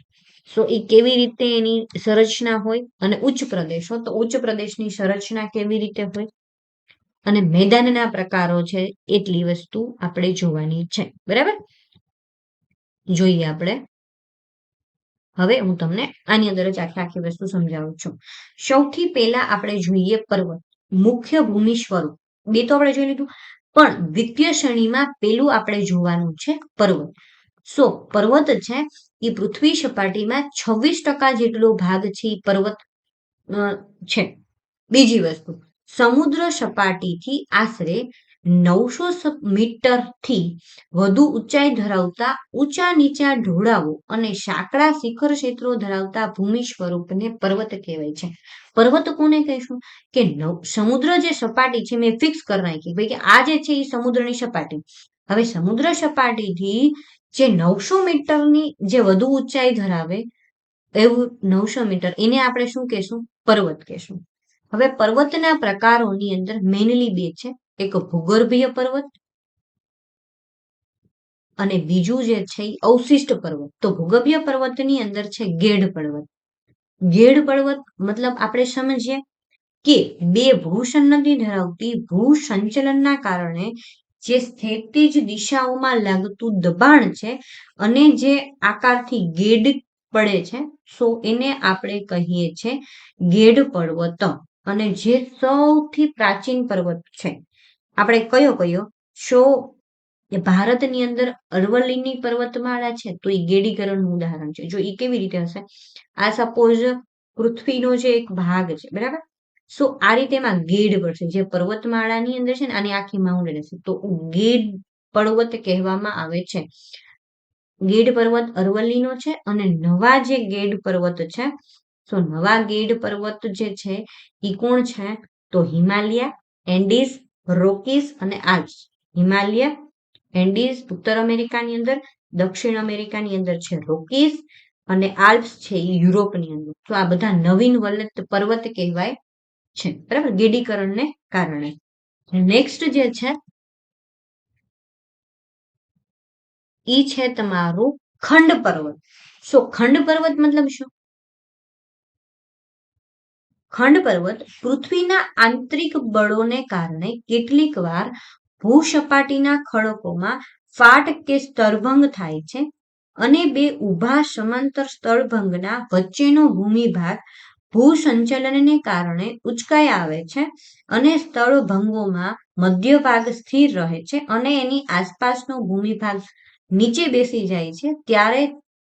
[SPEAKER 1] સો એ કેવી રીતે એની સંરચના હોય, અને ઉચ્ચ પ્રદેશો તો ઉચ્ચ પ્રદેશની સંરચના કેવી રીતે હોય, અને મેદાનના પ્રકારો છે, એટલી વસ્તુ આપણે જોવાની છે, બરાબર. જોઈએ આપણે. હવે હું તમને આની અંદર જ આખી વસ્તુ સમજાવું છું. સૌથી પહેલા આપણે જોઈએ પર્વત, મુખ્ય ભૂમિ સ્વરૂપ. 2 તો આપણે જોઈ લીધું, પણ દ્વિતીય શ્રેણીમાં પેલું આપણે જોવાનું છે પર્વત. સો પર્વત છે એ પૃથ્વી સપાટીમાં 26% જેટલો ભાગ છે એ પર્વત છે. બીજી વસ્તુ, સમુદ્ર સપાટીથી આશરે 900 મીટરથી વધુ ઊંચાઈ ધરાવતા ઊંચા નીચા ઢોળાવો અને સાંકડા શિખર ક્ષેત્રો ધરાવતા ભૂમિ સ્વરૂપને પર્વત કહેવાય છે. પર્વત કોને કહીશું કે સમુદ્ર જે સપાટી છે મેં ફિક્સ કરી નાખી, ભાઈ કે આ જે છે એ સમુદ્રની સપાટી. હવે સમુદ્ર સપાટીથી જે 900 મીટરની જે વધુ ઊંચાઈ ધરાવે એવું 900 મીટર, એને આપણે શું કહેશું, પર્વત કહેશું. હવે પર્વતના પ્રકારોની અંદર મેઇનલી 2 છે, એક ભૂગર્ભીય પર્વત અને બીજું જે છે એ અવશિષ્ટ પર્વત. તો ભૂગર્ભીય પર્વતની અંદર છે ગેડ પર્વત. ગેડ પર્વત મતલબ આપણે સમજીએ કે 2 ભૂસંનતિ ધરાવતી ભૂસંચલનના કારણે જે સ્થિતિજ દિશાઓમાં લાગતું દબાણ છે અને જે આકારથી ગેડ પડે છે, સો એને આપણે કહીએ છીએ ગેડ પર્વત. અને જે સૌથી પ્રાચીન પર્વત છે આપણે કયો ભારતની અંદર અરવલ્લીની પર્વતમાળા છે તો એ ગેડીકરણનું ઉદાહરણ છે. જો એ કેવી રીતે હશે, આ સપોઝ પૃથ્વીનો જે એક ભાગ છે, બરાબર. સો આ રીતે એમાં ગેડ પડશે, જે પર્વતમાળાની અંદર છે ને આની આખી માઉન્ટેન હશે તો ગેડ પર્વત કહેવામાં આવે છે. ગેડ પર્વત અરવલ્લીનો છે. અને નવા જે ગેડ પર્વત છે, તો નવા ગેડ પર્વત જે છે એ કોણ છે, તો હિમાલય, એન્ડીઝ, રોકીઝ અને આલ્પ્સ. હિમાલય, એન્ડીઝ ઉત્તર અમેરિકાની અંદર, દક્ષિણ અમેરિકાની અંદર છે રોકીઝ, અને આલ્પ્સ છે એ યુરોપની અંદર. તો આ બધા નવીન પર્વત કહેવાય છે, બરાબર, ગેડીકરણને કારણે. નેક્સ્ટ જે છે ઈ છે તમારું ખંડ પર્વત. સો ખંડ પર્વત મતલબ શું, ખંડ પર્વત પૃથ્વીના આંતરિક બળોને કારણે કેટલીક વાર ભૂસપાટીના ખડકોમાં ફાટ કે સ્તરભંગ થાય છે અને બે ઊભા સમાંતર સ્તરભંગના વચ્ચેનો ભૂમિભાગ ભૂસંચલનને કારણે ઉચકાઈ આવે છે અને સ્તરભંગોમાં મધ્ય ભાગ સ્થિર રહે છે અને એની આસપાસનો ભૂમિભાગ નીચે બેસી જાય છે ત્યારે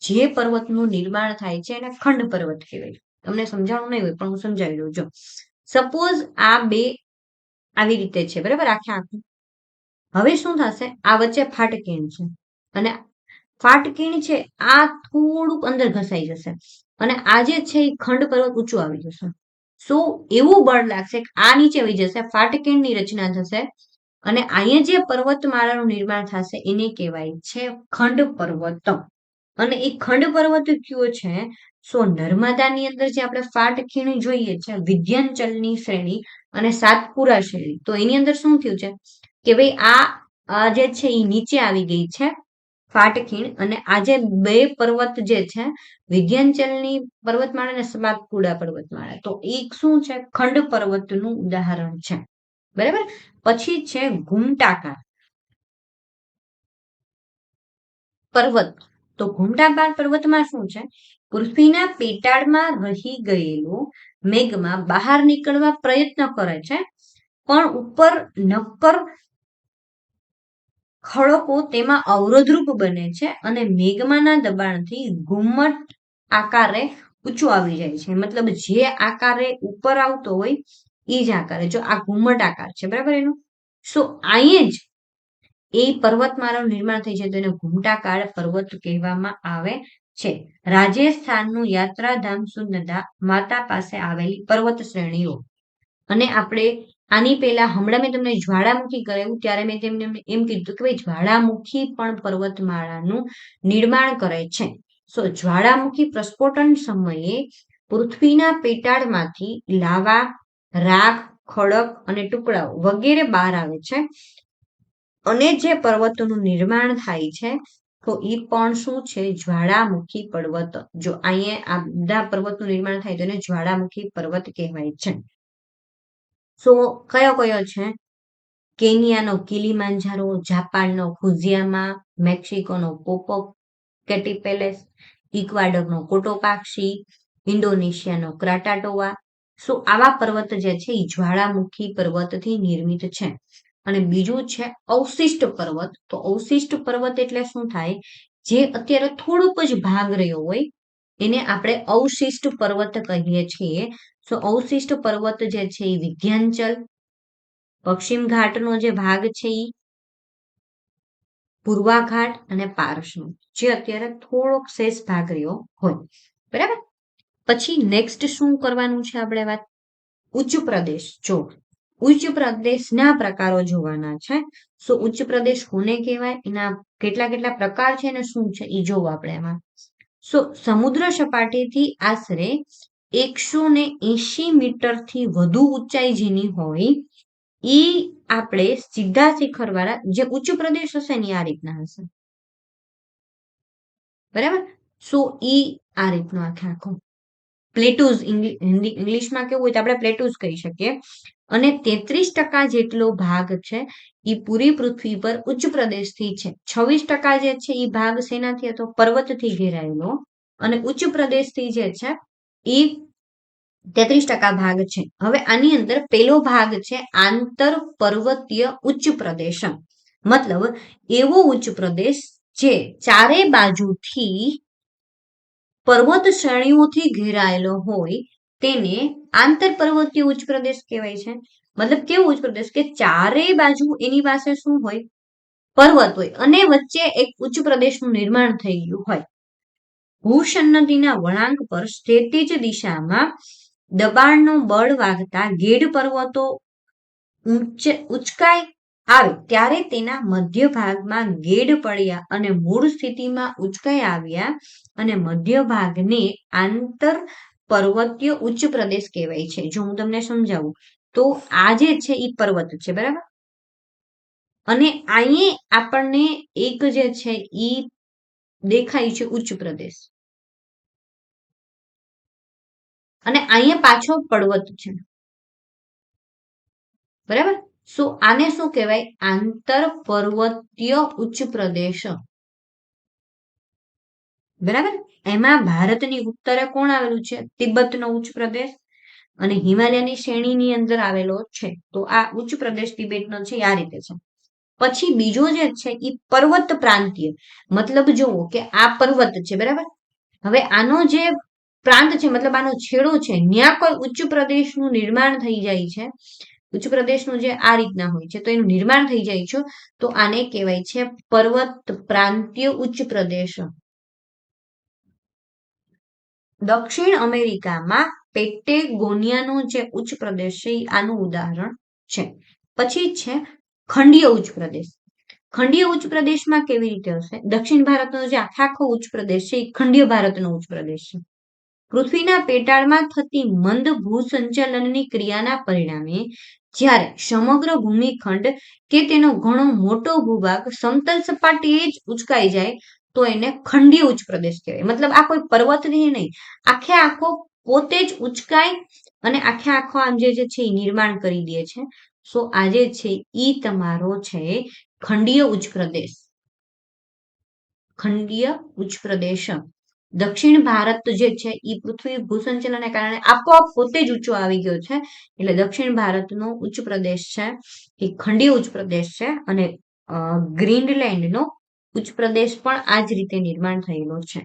[SPEAKER 1] જે પર્વતનું નિર્માણ થાય છે એને ખંડ પર્વત કહેવાય. તમને સમજાવવું નહીં હોય પણ હું સમજાવી દઉં. જો સપોઝ આ બે આવી રીતે છે, બરાબર, આખું. હવે શું થશે, આ વચ્ચે ફાટકીણ છે અને ફાટકીણ છે આ થોડુંક અંદર ઘસાઈ જશે અને આ જે છે એ ખંડ પર્વત ઊંચું આવી જશે. સો એવું બળ લાગશે કે આ નીચે આવી જશે, ફાટકીણની રચના થશે અને અહીંયા જે પર્વતમાળાનું નિર્માણ થશે એને કહેવાય છે ખંડ પર્વત. અને એ ખંડ પર્વત કયો છે? સો નર્મદાની અંદર જે આપણે ફાટકીણ જોઈએ છે, વિંધ્યાચલની શ્રેણી અને સાતપુરા શ્રેણી, તો એની અંદર શું થયું છે કે ભાઈ આ જે છે એ નીચે આવી ગઈ છે ફાટકીણ અને આ જે બે પર્વત જે છે વિંધ્યાચલની પર્વતમાળા અને સાતપુરા પર્વતમાળા, તો એ શું છે? ખંડ પર્વતનું ઉદાહરણ છે. બરાબર. પછી છે ઘૂમટાકાર પર્વત. તો ઘૂમટાકાર પર્વતમાં શું છે? પૃથ્વીના પેટાળમાં રહી ગયેલો મેઘમાં બહાર નીકળવા પ્રયત્ન કરે છે પણ ઉપર નક્કર ખડકો તેમાં અવરોધરૂપ બને છે અને મેઘમાના દબાણથી ઘુમ્મટ આકારે ઊંચું આવી જાય છે. મતલબ જે આકારે ઉપર આવતો હોય એ જ આકારે. જો આ ઘુમ્મટ આકાર છે, બરાબર, એનું. સો અહીંયા જ એ પર્વતમાળાનું નિર્માણ થઈ છે તો એને ઘૂમટાકાર પર્વત કહેવામાં આવે છે. રાજસ્થાનનું યાત્રાધામ સુનદા માતા પાસે આવેલી પર્વત શ્રેણીઓ. અને આપણે આની પહેલા હમણાં મેં તમને જ્વાળામુખી કરાવ્યું ત્યારે મેં તેમને એમ કીધું કે ભાઈ જ્વાળામુખી પણ પર્વતમાળાનું નિર્માણ કરે છે. સો જ્વાળામુખી પ્રસ્ફોટન સમયે પૃથ્વીના પેટાળમાંથી લાવા, રાખ, ખડક અને ટુકડાઓ વગેરે બહાર આવે છે અને જે પર્વતોનું નિર્માણ થાય છે તો એ પણ શું છે? જ્વાળામુખી પર્વત. જો અહીંયા આ બધા પર્વતનું નિર્માણ થાય તો એને જ્વાળામુખી પર્વત કહેવાય છે. સો કયો કયો છે? કેનિયાનો કિલીમાંજારો, જાપાનનો ફુજિયામા, મેક્સિકોનો પોપોકેટીપેલેસ, ઇક્વાડોરનો કોટોપાક્ષી, ઇન્ડોનેશિયાનો ક્રાટાટોવા. સો આવા પર્વત જે છે એ જ્વાળામુખી પર્વતથી નિર્મિત છે. અને બીજું છે અવશિષ્ટ પર્વત. તો અવશિષ્ટ પર્વત એટલે શું થાય? જે અત્યારે થોડોક જ ભાગ રહ્યો હોય એને આપણે અવશિષ્ટ પર્વત કહીએ છીએ. સો અવશિષ્ટ પર્વત જે છે એ વિંધ્યાચલ, પશ્ચિમ ઘાટનો જે ભાગ છે એ પૂર્વા ઘાટ અને પારસનો, જે અત્યારે થોડોક શેષ ભાગ રહ્યો હોય. બરાબર. પછી નેક્સ્ટ શું કરવાનું છે આપણે વાત? ઉચ્ચ પ્રદેશ. જો ઉચ્ચ પ્રદેશના પ્રકારો જોવાના છે. સો ઉચ્ચ પ્રદેશ કોને કહેવાય, એના કેટલા કેટલા પ્રકાર છે અને શું છે એ જોવું આપણે એમાં. સો સમુદ્ર સપાટીથી આશરે 180 મીટરથી વધુ ઊંચાઈ જેની હોય એ આપણે સીધા શિખર વાળા જે ઉચ્ચ પ્રદેશ હશે ને આ રીતના હશે. બરાબર. સો ઈ આ રીતનો આખો પ્લેટુઝ, ઇંગ્લિશમાં કેવું હોય તો આપણે પ્લેટુઝ કહી શકીએ. અને 33% જેટલો ભાગ છે એ પૂરી પૃથ્વી પર ઉચ્ચ પ્રદેશથી છે. 26% જે છે એ ભાગ શેનાથી હતો? પર્વતથી ઘેરાયેલો. અને ઉચ્ચ પ્રદેશથી જે છે એ 33% ભાગ છે. હવે આની અંદર પેલો ભાગ છે આંતર પર્વતીય ઉચ્ચ પ્રદેશ. મતલબ એવો ઉચ્ચ પ્રદેશ જે ચારે બાજુથી પર્વત શ્રેણીઓથી ઘેરાયેલો હોય તેને આંતર પર્વતીય ઉચ્ચ પ્રદેશ કહેવાય છે. મતલબ કેવો ઉચ્ચ પ્રદેશ કે ચારે બાજુ એની પાસે શું હોય? પર્વત હોય અને વચ્ચે એક ઉચ્ચ પ્રદેશનું નિર્માણ થઈ ગયું હોય. ભૂસન્નતિના વળાંક પર ક્ષિતિજ દિશામાં દબાણનો બળ વાગતા ગેડ પર્વતો ઉચકાય આવે ત્યારે તેના મધ્ય ભાગમાં ગેડ પડ્યા અને મૂળ સ્થિતિમાં ઉચકાઈ આવ્યા અને મધ્ય ભાગને આંતર પર્વતીય ઉચ્ચ પ્રદેશ કહેવાય છે. જો હું તમને સમજાવું તો આ જે છે એ પર્વત છે, બરાબર, અને અહીં આપણને એક જે છે એ દેખાય છે ઉચ્ચ પ્રદેશ અને અહીંયા પાછો પર્વત છે, બરાબર. આને શું કહેવાય? આંતર પર્વતીય ઉચ્ચ પ્રદેશ, બરાબર. એમાં ભારતની ઉત્તરે કોણ આવેલું છે? તિબ્બતનો ઉચ્ચ પ્રદેશ, અને હિમાલયની શ્રેણીની અંદર આવેલો છે. તો આ ઉચ્ચ પ્રદેશ તિબેટનો છે, આ રીતે છે. પછી બીજો જે છે એ પર્વત પ્રાંતીય, મતલબ જુઓ કે આ પર્વત છે, બરાબર. હવે આનો જે પ્રાંત છે, મતલબ આનો છેડો છે, ત્યાં કોઈ ઉચ્ચ પ્રદેશનું નિર્માણ થઈ જાય છે. ઉચ્ચ પ્રદેશનું જે આ રીતના હોય છે, તો એનું નિર્માણ થઈ જાય છે, તો આને કહેવાય છે પર્વત પ્રાંતીય ઉચ્ચ પ્રદેશ. દક્ષિણ અમેરિકામાં પેટેગોનિયાનો જે ઉચ્ચ પ્રદેશ છે એ આનું ઉદાહરણ છે. પછી છે ખંડીય ઉચ્ચ પ્રદેશ. ખંડીય ઉચ્ચ પ્રદેશમાં કેવી રીતે હશે? દક્ષિણ ભારતનો જે આખો ઉચ્ચ પ્રદેશ છે એ ખંડીય ભારતનો ઉચ્ચ પ્રદેશ છે. પૃથ્વીના પેટાળમાં થતી મંદ ભૂસંચાલનની ક્રિયાના પરિણામે જ્યારે સમગ્ર ભૂમિખંડ કે તેનો ઘણો મોટો ભૂભાગ સમતલ સપાટીએ જ ઉચકાઈ જાય તો એને ખંડીય ઉચ્ચ પ્રદેશ કહેવાય. મતલબ આ કોઈ પર્વતની નહીં, આખે આખો પોતે જ ઉચકાય અને આખે આખો આમ જે છે એ નિર્માણ કરી દે છે. આજે છે ઈ તમારો છે ખંડીય ઉચ્ચ પ્રદેશ. ખંડીય ઉચ્ચ પ્રદેશ. દક્ષિણ ભારત જે છે એ પૃથ્વી ભૂસંચલનને કારણે આપોઆપ પોતે જ ઊંચો આવી ગયો છે, એટલે દક્ષિણ ભારતનો ઉચ્ચ પ્રદેશ છે એ ખંડીય ઉચ્ચ પ્રદેશ છે. અને ગ્રીનલેન્ડનો ઉચ્ચ પ્રદેશ પણ આ જ રીતે નિર્માણ થયેલો છે.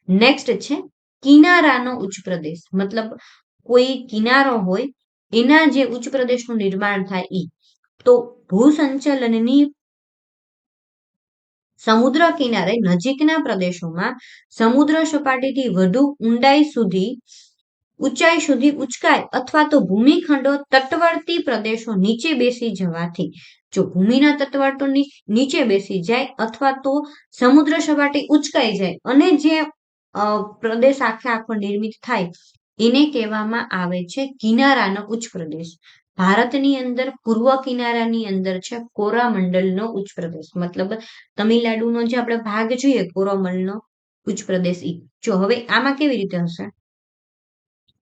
[SPEAKER 1] નેક્સ્ટ છે કિનારાનો ઉચ્ચ પ્રદેશ, મતલબ કોઈ કિનારો હોય એના જે ઉચ્ચ પ્રદેશનું નિર્માણ થાય ઈ. તો ભૂસંચલનની સમુદ્ર કિનારે નજીકના પ્રદેશોમાં સમુદ્ર સપાટીથી વધુ ઊંચાઈ સુધી ઉચકાય અથવા તો ભૂમિખંડો તટવર્તી પ્રદેશો નીચે બેસી જવાથી, જો ભૂમિના તટવર્તો નીચે બેસી જાય અથવા તો સમુદ્ર સપાટી ઉચકાઈ જાય અને જે પ્રદેશ આખો નિર્મિત થાય એને કહેવામાં આવે છે કિનારાનો ઉચ્ચ પ્રદેશ. ભારતની અંદર પૂર્વ કિનારાની અંદર છે કોરામંડલનો ઉચ્ચ પ્રદેશ, મતલબ તમિલનાડુનો જે આપણે ભાગ જોઈએ કોરામંડલનો ઉચ્ચ પ્રદેશ ઈ. જો હવે આમાં કેવી રીતે હશે?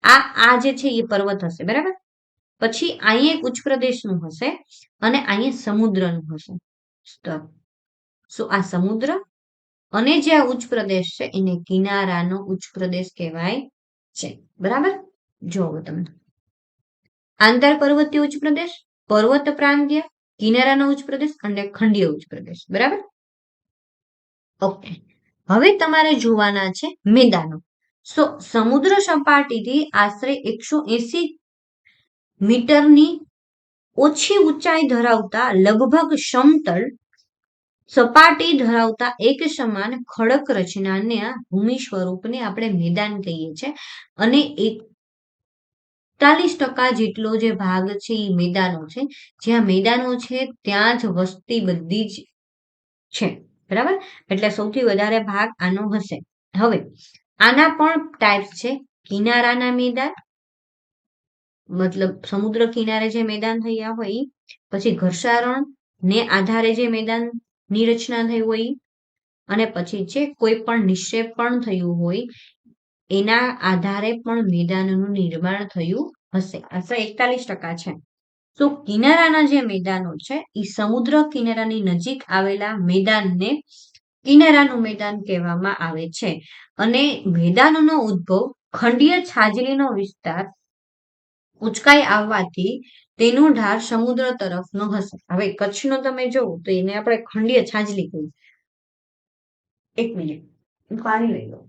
[SPEAKER 1] આ જે છે એ પર્વત હશે, બરાબર. પછી અહીંયા એક ઉચ્ચ પ્રદેશનું હશે અને અહીંયા સમુદ્રનું હશે સ્તર. આ સમુદ્ર અને જે આ ઉચ્ચ પ્રદેશ છે એને કિનારાનો ઉચ્ચ પ્રદેશ કહેવાય છે, બરાબર. જોવો તમે આંતર પર્વતીય ઉચ્ચ પ્રદેશ, પર્વત પ્રાંતીય, કિનારાનો ઉચ્ચ પ્રદેશ અને ખંડીય ઉચ્ચ પ્રદેશ, બરાબર. ઓકે, હવે તમારે જોવાના છે મેદાનો. સમુદ્ર સપાટીથી આશરે 180 મીટરની ઓછી ઊંચાઈ ધરાવતા લગભગ સમતલ સપાટી ધરાવતા એક સમાન ખડક રચનાને ભૂમિ સ્વરૂપને આપણે મેદાન કહીએ છીએ. અને 41% જેટલો જે ભાગ છે એ મેદાનો છે. જ્યાં મેદાનો છે ત્યાં જ વસ્તી બધી જ છે, બરાબર. એટલે સૌથી વધારે ભાગ આનો હશે. હવે આના પણ ટાઈપ્સ છે. કિનારાના મેદાન, મતલબ સમુદ્ર કિનારે જે મેદાન થયા હોય, પછી ઘર્ષારણ ને આધારે જે મેદાન ની રચના થઈ હોય, અને પછી છે કોઈ પણ નિક્ષેપ પણ થયું હોય એના આધારે પણ મેદાનનું નિર્માણ થયું હશે. આશરે 41% છે. તો કિનારાના જે મેદાનો છે એ સમુદ્ર કિનારાની નજીક આવેલા મેદાનને કિનારાનું મેદાન કહેવામાં આવે છે. અને મેદાનનો ઉદ્ભવ ખંડીય છાજલીનો વિસ્તાર ઉચકાઈ આવવાથી તેનું ઢાળ સમુદ્ર તરફનો હશે. હવે કચ્છનો તમે જોવો તો એને આપણે ખંડીય છાજલી કહીએ. એક મિનિટ, હું પાણી લઈ લઉં.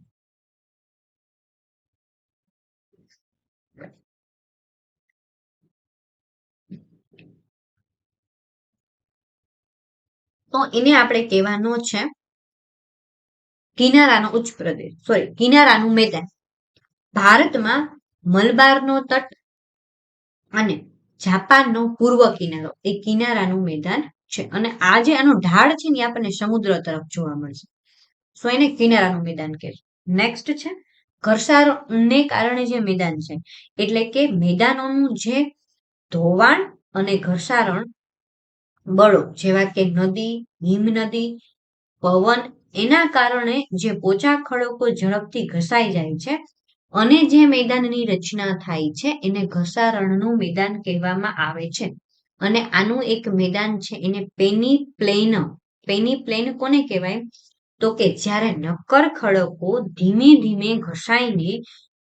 [SPEAKER 1] તો એને આપણે કહેવાનો છે કિનારાનો ઉચ્ચ પ્રદેશ, કિનારાનું મેદાન. ભારતમાં મલબારનો તટ અને જાપાનનો પૂર્વ કિનારો એ કિનારાનું મેદાન છે. અને આ જે આનો ઢાળ છે ને આપણને સમુદ્ર તરફ જોવા મળશે. એને કિનારાનું મેદાન કહે છે. નેક્સ્ટ છે ઘર્ષણને કારણે જે મેદાન છે, એટલે કે મેદાનોનું જે ધોવાણ અને ઘર્ષારણ બળો જેવા કે નદી, હિમનદી, પવન, એના કારણે જે પોચા ખડકો ઝડપથી ઘસાઈ જાય છે અને જે મેદાનની રચના થાય છે એને ઘસારણનું મેદાન કહેવામાં આવે છે. અને આનું એક મેદાન છે એને પેની પ્લેન કોને કહેવાય? તો કે જ્યારે નક્કર ખડકો ધીમે ધીમે ઘસાઈને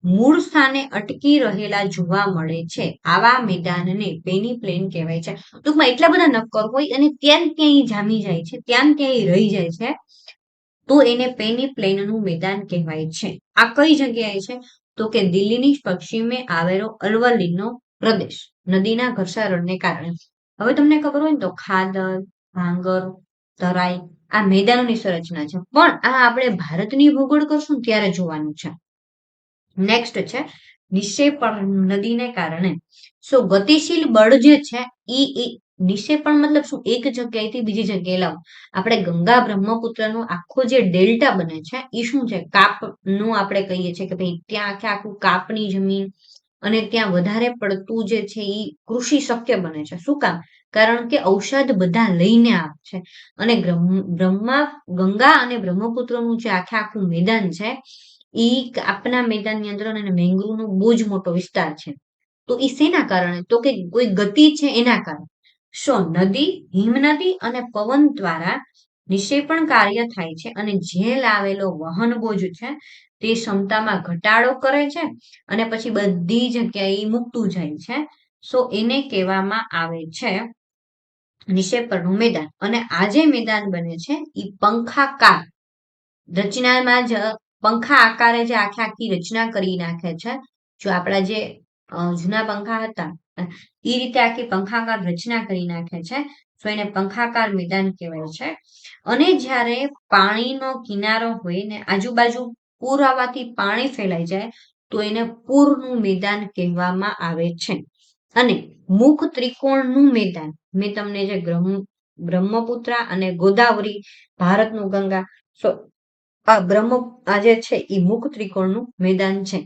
[SPEAKER 1] મૂળ સ્થાને અટકી રહેલા જોવા મળે છે, આવા મેદાનને પેની પ્લેન કહેવાય છે. ટૂંકમાં એટલા બધા નક્કર હોય અને ત્યાં ક્યાંય જામી જાય છે, ત્યાં ક્યાંય રહી જાય છે, તો એને પેની પ્લેનનું મેદાન કહેવાય છે. આ કઈ જગ્યાએ છે? તો કે દિલ્હીની પશ્ચિમે આવેલો અરવલ્લીનો પ્રદેશ, નદીના ઘસારણને કારણે. હવે તમને ખબર હોય ને તો ખાદર, ભાંગર, તરાઈ આ મેદાનોની સંરચના છે, પણ આ આપણે ભારતની ભૂગોળ કરશું ત્યારે જોવાનું છે. નેક્સ્ટ છે નિક્ષેપણ નદીને કારણે. સો ગતિશીલ બળ જે છે એ નિક્ષેપણ મતલબ શું? એક જગ્યાએથી બીજી જગ્યાએ લાવો. આપણે ગંગા બ્રહ્મપુત્રનો આખો જે ડેલ્ટા બને છે એ શું છે? કાપનું આપણે કહીએ છીએ કે ભાઈ ત્યાં આખું કાપની જમીન અને ત્યાં વધારે પડતું જે છે એ કૃષિ શક્ય બને છે. શું કામ? કારણ કે ઔષધ બધા લઈને આવે છે. અને ગંગા અને બ્રહ્મપુત્રનું જે આખું મેદાન છે એ કાપના મેદાનની અંદર અને મેંગ્રુવનો બહુ જ મોટો વિસ્તાર છે. તો એ શેના કારણે? તો કે કોઈ ગતિ છે એના કારણે. નદી, હિમનદી અને પવન દ્વારા નિક્ષેપણ કાર્ય થાય છે અને જે લાવેલો વહન બોજ છે તે ક્ષમતામાં ઘટાડો કરે છે અને પછી બધી જગ્યાએ મૂકતું જાય છે. એને કહેવામાં આવે છે નિક્ષેપણનું મેદાન. અને આ જે મેદાન બને છે એ પંખાકાર રચનામાં જ પંખા આકારે જે આખી રચના કરી નાખે છે. જો આપણા જે જૂના પંખા હતા એ રીતે આખી પંખાકાર રચના કરી નાખે છે. એને પંખાકાર મેદાન કહેવાય છે. અને જ્યારે પાણીનો કિનારો હોય ને આજુબાજુ પૂર આવવાથી પાણી ફેલાઈ જાય તો એને પૂરનું મેદાન કહેવામાં આવે છે. અને મુખ ત્રિકોણનું મેદાન, મેં તમને જે બ્રહ્મપુત્ર અને ગોદાવરી, ભારતનું ગંગા, આ જે છે એ મુખ ત્રિકોણનું મેદાન છે.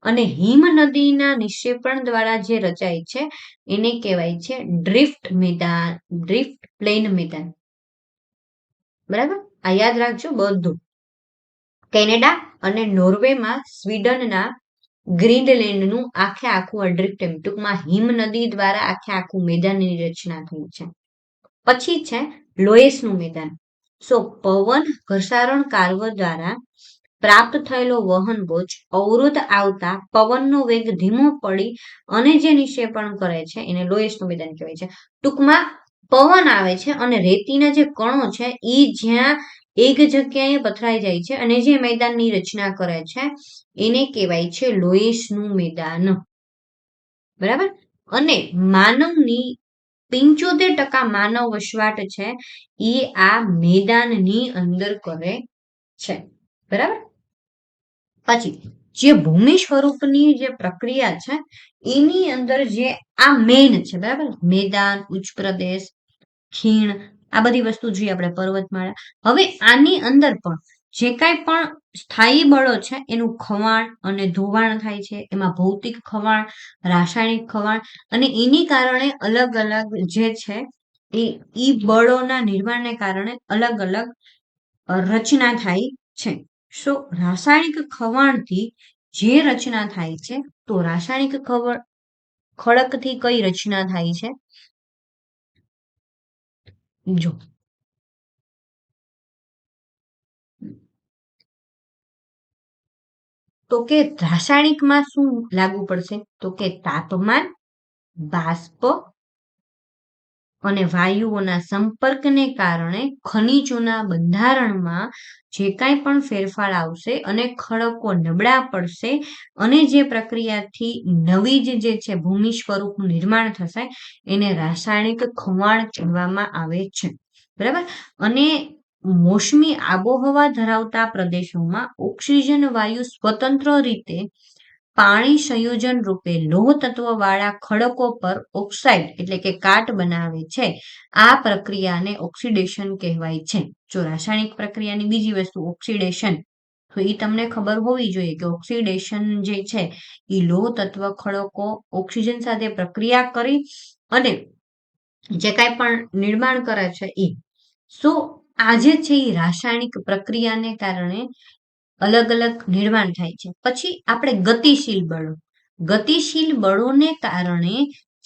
[SPEAKER 1] અને હિમ નદીના નિક્ષેપણ દ્વારા જે રચાય છે એને કહેવાય છે ડ્રિફ્ટ પ્લેન મેદાન. બરાબર, આ યાદ રાખજો બધું. કેનેડા અને નોર્વેમાં સ્વીડનના ગ્રીનલેન્ડનું આખું ડ્રિફ્ટ, ટૂંકમાં હિમ નદી દ્વારા આખું મેદાનની રચના થઈ છે. પછી છે લોએસનું મેદાન. પવન ઘસારણ કાર્ય દ્વારા પ્રાપ્ત થયેલો વહન બોજ અવરોધ આવતા પવનનો વેગ ધીમો પડી અને જે નિક્ષેપણ કરે છે એને લોએસનું મેદાન કહેવાય છે. ટૂંકમાં પવન આવે છે અને રેતીના જે કણો છે એ જ્યાં એક જગ્યાએ પથરાઈ જાય છે અને જે મેદાનની રચના કરે છે એને કહેવાય છે લોએસનું મેદાન. બરાબર. અને માનવની 75% માનવ વસવાટ છે એ આ મેદાનની અંદર કરે છે. બરાબર. પછી જે ભૂમિ સ્વરૂપની જે પ્રક્રિયા છે એની અંદર જે આ મેઇન છે, બરાબર, મેદાન, ઉચ્ચ પ્રદેશ, ખીણ, આ બધી વસ્તુ જોઈએ આપણે, પર્વતમાળા. હવે આની અંદર પણ જે કાંઈ પણ સ્થાયી બળો છે એનું ખવાણ અને ધોવાણ થાય છે. એમાં ભૌતિક ખવાણ, રાસાયણિક ખવાણ, અને એની કારણે અલગ અલગ જે છે એ બળોના નિર્માણને કારણે અલગ અલગ રચના થાય છે. રાસાયણિક ખવાણથી જે રચના થાય છે, તો રાસાયણિક ખડકથી કઈ રચના થાય છે? જો તો કે રાસાયણિકમાં શું લાગુ પડશે? તો કે તાપમાન, બાષ્પ અને વાયુઓના સંપર્કને કારણે ખનિજોના બંધારણમાં જે કાંઈ પણ ફેરફાર આવશે અને ખડકો નબળા પડશે અને જે પ્રક્રિયાથી નવી જે છે ભૂમિ સ્વરૂપનું નિર્માણ થશે એને રાસાયણિક ખવાણ કહેવામાં આવે છે. બરાબર. અને મોસમી આબોહવા ધરાવતા પ્રદેશોમાં ઓક્સિજન વાયુ સ્વતંત્ર રીતે પાણી સંયોજન રૂપે લોહ તત્વ વાળા ખડકો પર ઓક્સાઇડ એટલે કે કાટ બનાવે છે. આ પ્રક્રિયાને ઓક્સિડેશન કહેવાય છે. જો રાસાયણિક પ્રક્રિયાની બીજી વસ્તુ ઓક્સિડેશન, તો એ તમને ખબર હોવી જોઈએ કે ઓક્સિડેશન જે છે એ લોહ તત્વ ખડકો ઓક્સિજન સાથે પ્રક્રિયા કરી અને જે કાંઈ પણ નિર્માણ કરે છે એ આજે છે એ રાસાયણિક પ્રક્રિયાને કારણે અલગ અલગ નિર્માણ થાય છે. પછી આપણે ગતિશીલ બળોને કારણે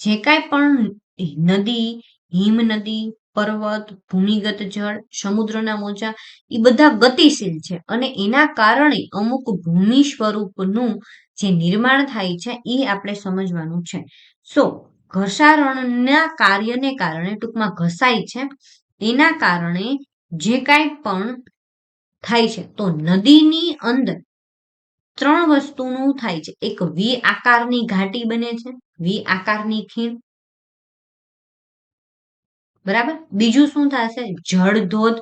[SPEAKER 1] જે કાંઈ પણ નદી, હિમ નદી, પર્વત, ભૂમિગત જળ, સમુદ્રના મોજા એ બધા ગતિશીલ છે અને એના કારણે અમુક ભૂમિ સ્વરૂપનું જે નિર્માણ થાય છે એ આપણે સમજવાનું છે. ઘસારણના કાર્યને કારણે, ટૂંકમાં ઘસાય છે એના કારણે જે કાંઈ પણ થાય છે, તો નદીની અંદર 3 વસ્તુનું થાય છે. એક વી આકારની ઘાટી બને છે, વી આકારની ખીણ, બરાબર. બીજું શું થશે? જળધોધ.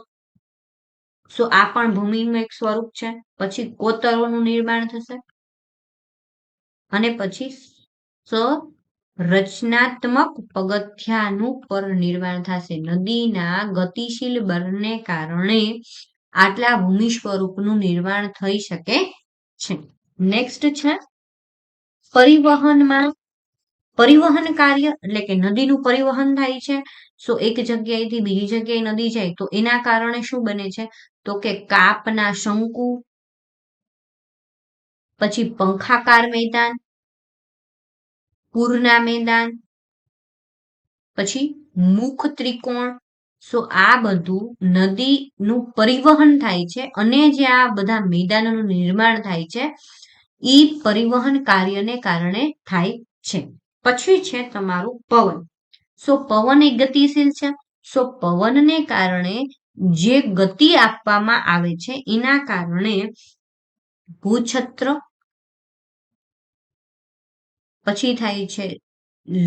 [SPEAKER 1] આ પણ ભૂમિનું એક સ્વરૂપ છે. પછી કોતરોનું નિર્માણ થશે અને પછી રચનાત્મક પગથિયાનું પર નિર્માણ થશે. નદીના ગતિશીલ બળને કારણે આટલા ભૂમિ સ્વરૂપનું નિર્માણ થઈ શકે છે. નેક્સ્ટ છે પરિવહન કાર્ય, એટલે કે નદીનું પરિવહન થાય છે. એક જગ્યાએથી બીજી જગ્યાએ નદી જાય તો એના કારણે શું બને છે? તો કે કાપના શંકુ, પછી પંખાકાર મેદાન, પૂરના મેદાન, પછી મુખ ત્રિકોણ. આ બધું નદીનું પરિવહન થાય છે અને જે આ બધા મેદાનોનું નિર્માણ થાય છે એ પરિવહન કાર્યને કારણે થાય છે. પછી છે તમારું પવન. પવન એક ગતિશીલ છે. પવનને કારણે જે ગતિ આપવામાં આવે છે એના કારણે ભૂછત્ર, પછી થાય છે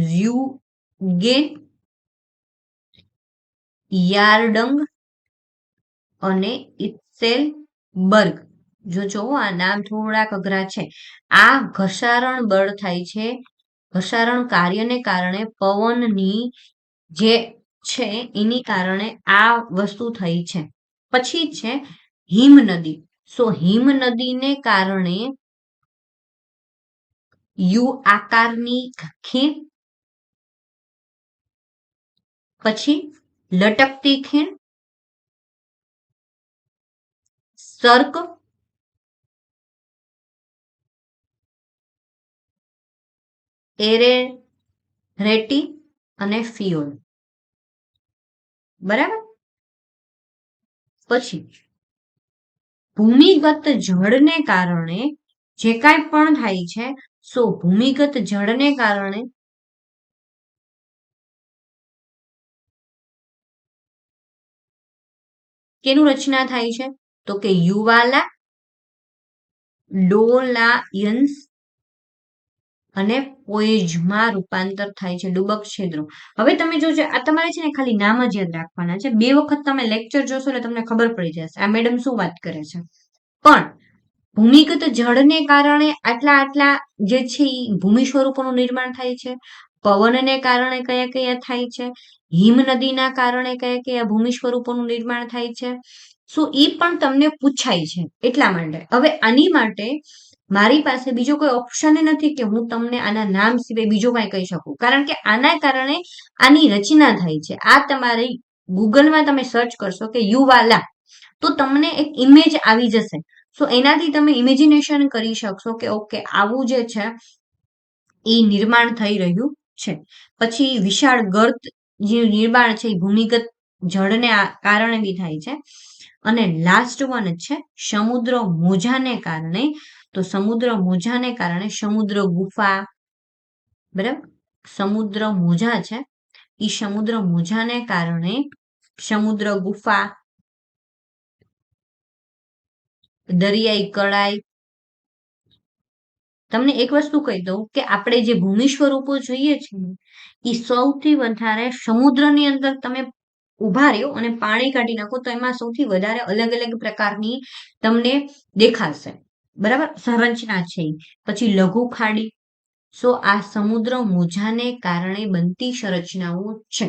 [SPEAKER 1] ઝ્યુગેન, યારડંગ અને ઇત્સેલબર્ગ. જોવો આ નામ થોડાક અઘરા છે. આ ઘસારણ બળ થાય છે. ઘસારણ કાર્યને કારણે પવનની જે છે એની કારણે આ વસ્તુ થઈ છે. પછી છે હિમનદી. હિમનદીને કારણે યુ આકારની ખીણ, પછી લટકતી ખીણ, સર્ક, એરેરેટી અને ફિયોલ. બરાબર. પછી ભૂમિગત જળને કારણે જે કાંઈ પણ થાય છે, ભૂમિગત જળને કારણે કેનું રચના થાય છે? તો કે યુવાલા, ડોલાયન્સ અને પોએઝમાં રૂપાંતર થાય છે, ડુબક છેદરો. હવે તમે જોજો, આ તમારે છે ને ખાલી નામ જ યાદ રાખવાના છે. 2 વખત તમે લેક્ચર જોશો એટલે તમને ખબર પડી જશે આ મેડમ શું વાત કરે છે. પણ ભૂમિગત જળને કારણે આટલા જે છે એ ભૂમિ સ્વરૂપોનું નિર્માણ થાય છે. પવનને કારણે કયા કયા થાય છે? હિમ નદીના કારણે કયા કયા ભૂમિ સ્વરૂપોનું નિર્માણ થાય છે? એ પણ તમને પૂછાય છે. એટલા માટે હવે આની માટે મારી પાસે બીજો કોઈ ઓપ્શન નથી કે હું તમને આના નામ સિવાય બીજો કાંઈ કહી શકું, કારણ કે આના કારણે આની રચના થાય છે. આ તમારી ગૂગલમાં તમે સર્ચ કરશો કે યુવાલા, તો તમને એક ઇમેજ આવી જશે. એનાથી તમે ઇમેજિનેશન કરી શકશો કે ઓકે આવું જે છે એ નિર્માણ થઈ રહ્યું છે. પછી વિશાળ ગર્ત જે નિર્માણ છે એ ભૂમિગત જળને કારણે બી થાય છે. અને લાસ્ટ વન છે સમુદ્ર મોજાને કારણે. તો સમુદ્ર મોજાને કારણે સમુદ્ર ગુફા, બરાબર. સમુદ્ર મોજા છે એ સમુદ્ર મોજાને કારણે સમુદ્ર ગુફા, દરિયાઈ કળાઈ. તમને એક વસ્તુ કહી દઉં કે આપણે જે ભૂમિ સ્વરૂપો જોઈએ છીએ એ સૌથી વધારે સમુદ્રની અંદર તમે ઉભા રહ્યો અને પાણી કાઢી નાખો તો એમાં સૌથી વધારે અલગ અલગ પ્રકારની તમને દેખાશે, બરાબર, સંરચના છે. પછી લઘુ ખાડી. આ સમુદ્ર મોજાને કારણે બનતી સંરચનાઓ છે.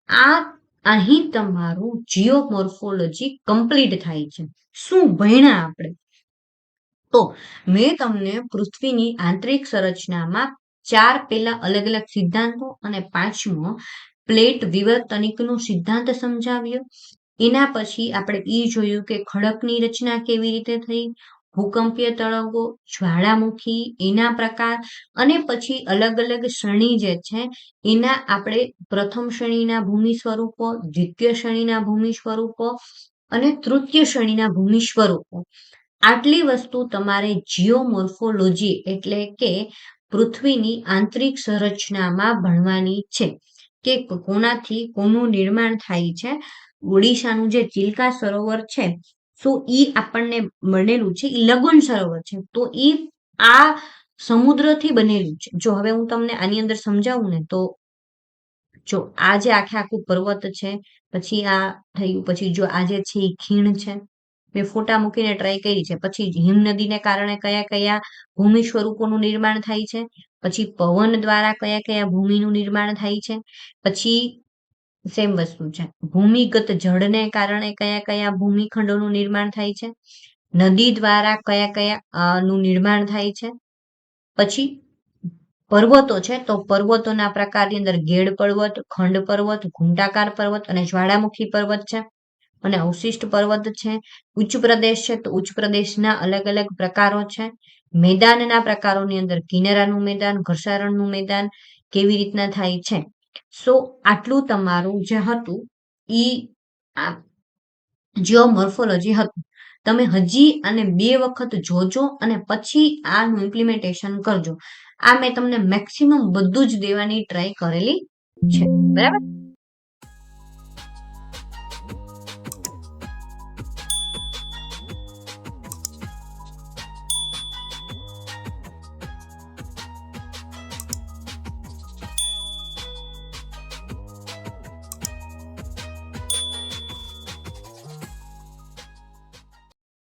[SPEAKER 1] આ અહીં તમારું જીઓમોર્ફોલોજી કમ્પ્લીટ થાય છે. શું ભણ્યા આપણે? તો મેં તમને પૃથ્વીની આંતરિક સંરચનામાં 4 પેલા અલગ અલગ સિદ્ધાંતો અને 5મો પ્લેટ વિવર્તનિકનો સિદ્ધાંત સમજાવ્યો. એના પછી આપણે ઈ જોયું કે ખડકની રચના કેવી રીતે થઈ, ભૂકંપીય તરંગો, જ્વાળામુખી, એના પ્રકાર, અને પછી અલગ અલગ શ્રેણી જે છે એના આપણે પ્રથમ શ્રેણીના ભૂમિ સ્વરૂપો, દ્વિતીય શ્રેણીના ભૂમિ સ્વરૂપો અને તૃતીય શ્રેણીના ભૂમિ સ્વરૂપો, આટલી વસ્તુ તમારે જીઓમોર્ફોલોજી એટલે કે પૃથ્વીની આંતરિક સંરચનામાં ભણવાની છે કે કોનાથી કોનું નિર્માણ થાય છે. ઓડિશાનું જે ચિલ્કા સરોવર છે, તો ઈ આપણને બનેલું છે, ઈ લગન સરોવર છે, તો ઈ આ સમુદ્રથી બનેલું છે. જો હવે હું તમને આની અંદર સમજાવું ને તો જો આ જે આખે આખું પર્વત છે, પછી આ થયું, પછી જો આ જે છે એ ખીણ છે, મેં ફોટા મૂકીને ટ્રાય કરી છે. પછી હિમનદીને કારણે કયા કયા ભૂમિ સ્વરૂપોનું નિર્માણ થાય છે, પછી પવન દ્વારા કયા કયા ભૂમિનું નિર્માણ થાય છે, પછી સેમ વસ્તુ છે, ભૂમિગત જળને કારણે કયા કયા ભૂમિખંડોનું નિર્માણ થાય છે, નદી દ્વારા કયા કયા નું નિર્માણ થાય છે, પછી પર્વતો છે, તો પર્વતોના પ્રકારની અંદર ગેડ પર્વત, ખંડ પર્વત, ઘૂંટાકાર પર્વત અને જ્વાળામુખી પર્વત છે, અને અવશિષ્ટ પર્વત છે. ઉચ્ચ પ્રદેશ છે, તો ઉચ્ચ પ્રદેશના અલગ અલગ પ્રકારો છે. મેદાનના પ્રકારોની અંદર કિનારાનું મેદાન, ઘર્ષારણનું મેદાન કેવી રીતના થાય છે. સો આટલું તમારું જે હતું ઈ જીઓમોર્ફોલોજી હતું. તમે હજી આને 2 વખત જોજો અને પછી આનું ઇમ્પ્લિમેન્ટેશન કરજો. આ મેં તમને મેક્સિમમ બધું જ દેવાની ટ્રાય કરેલી છે, બરાબર.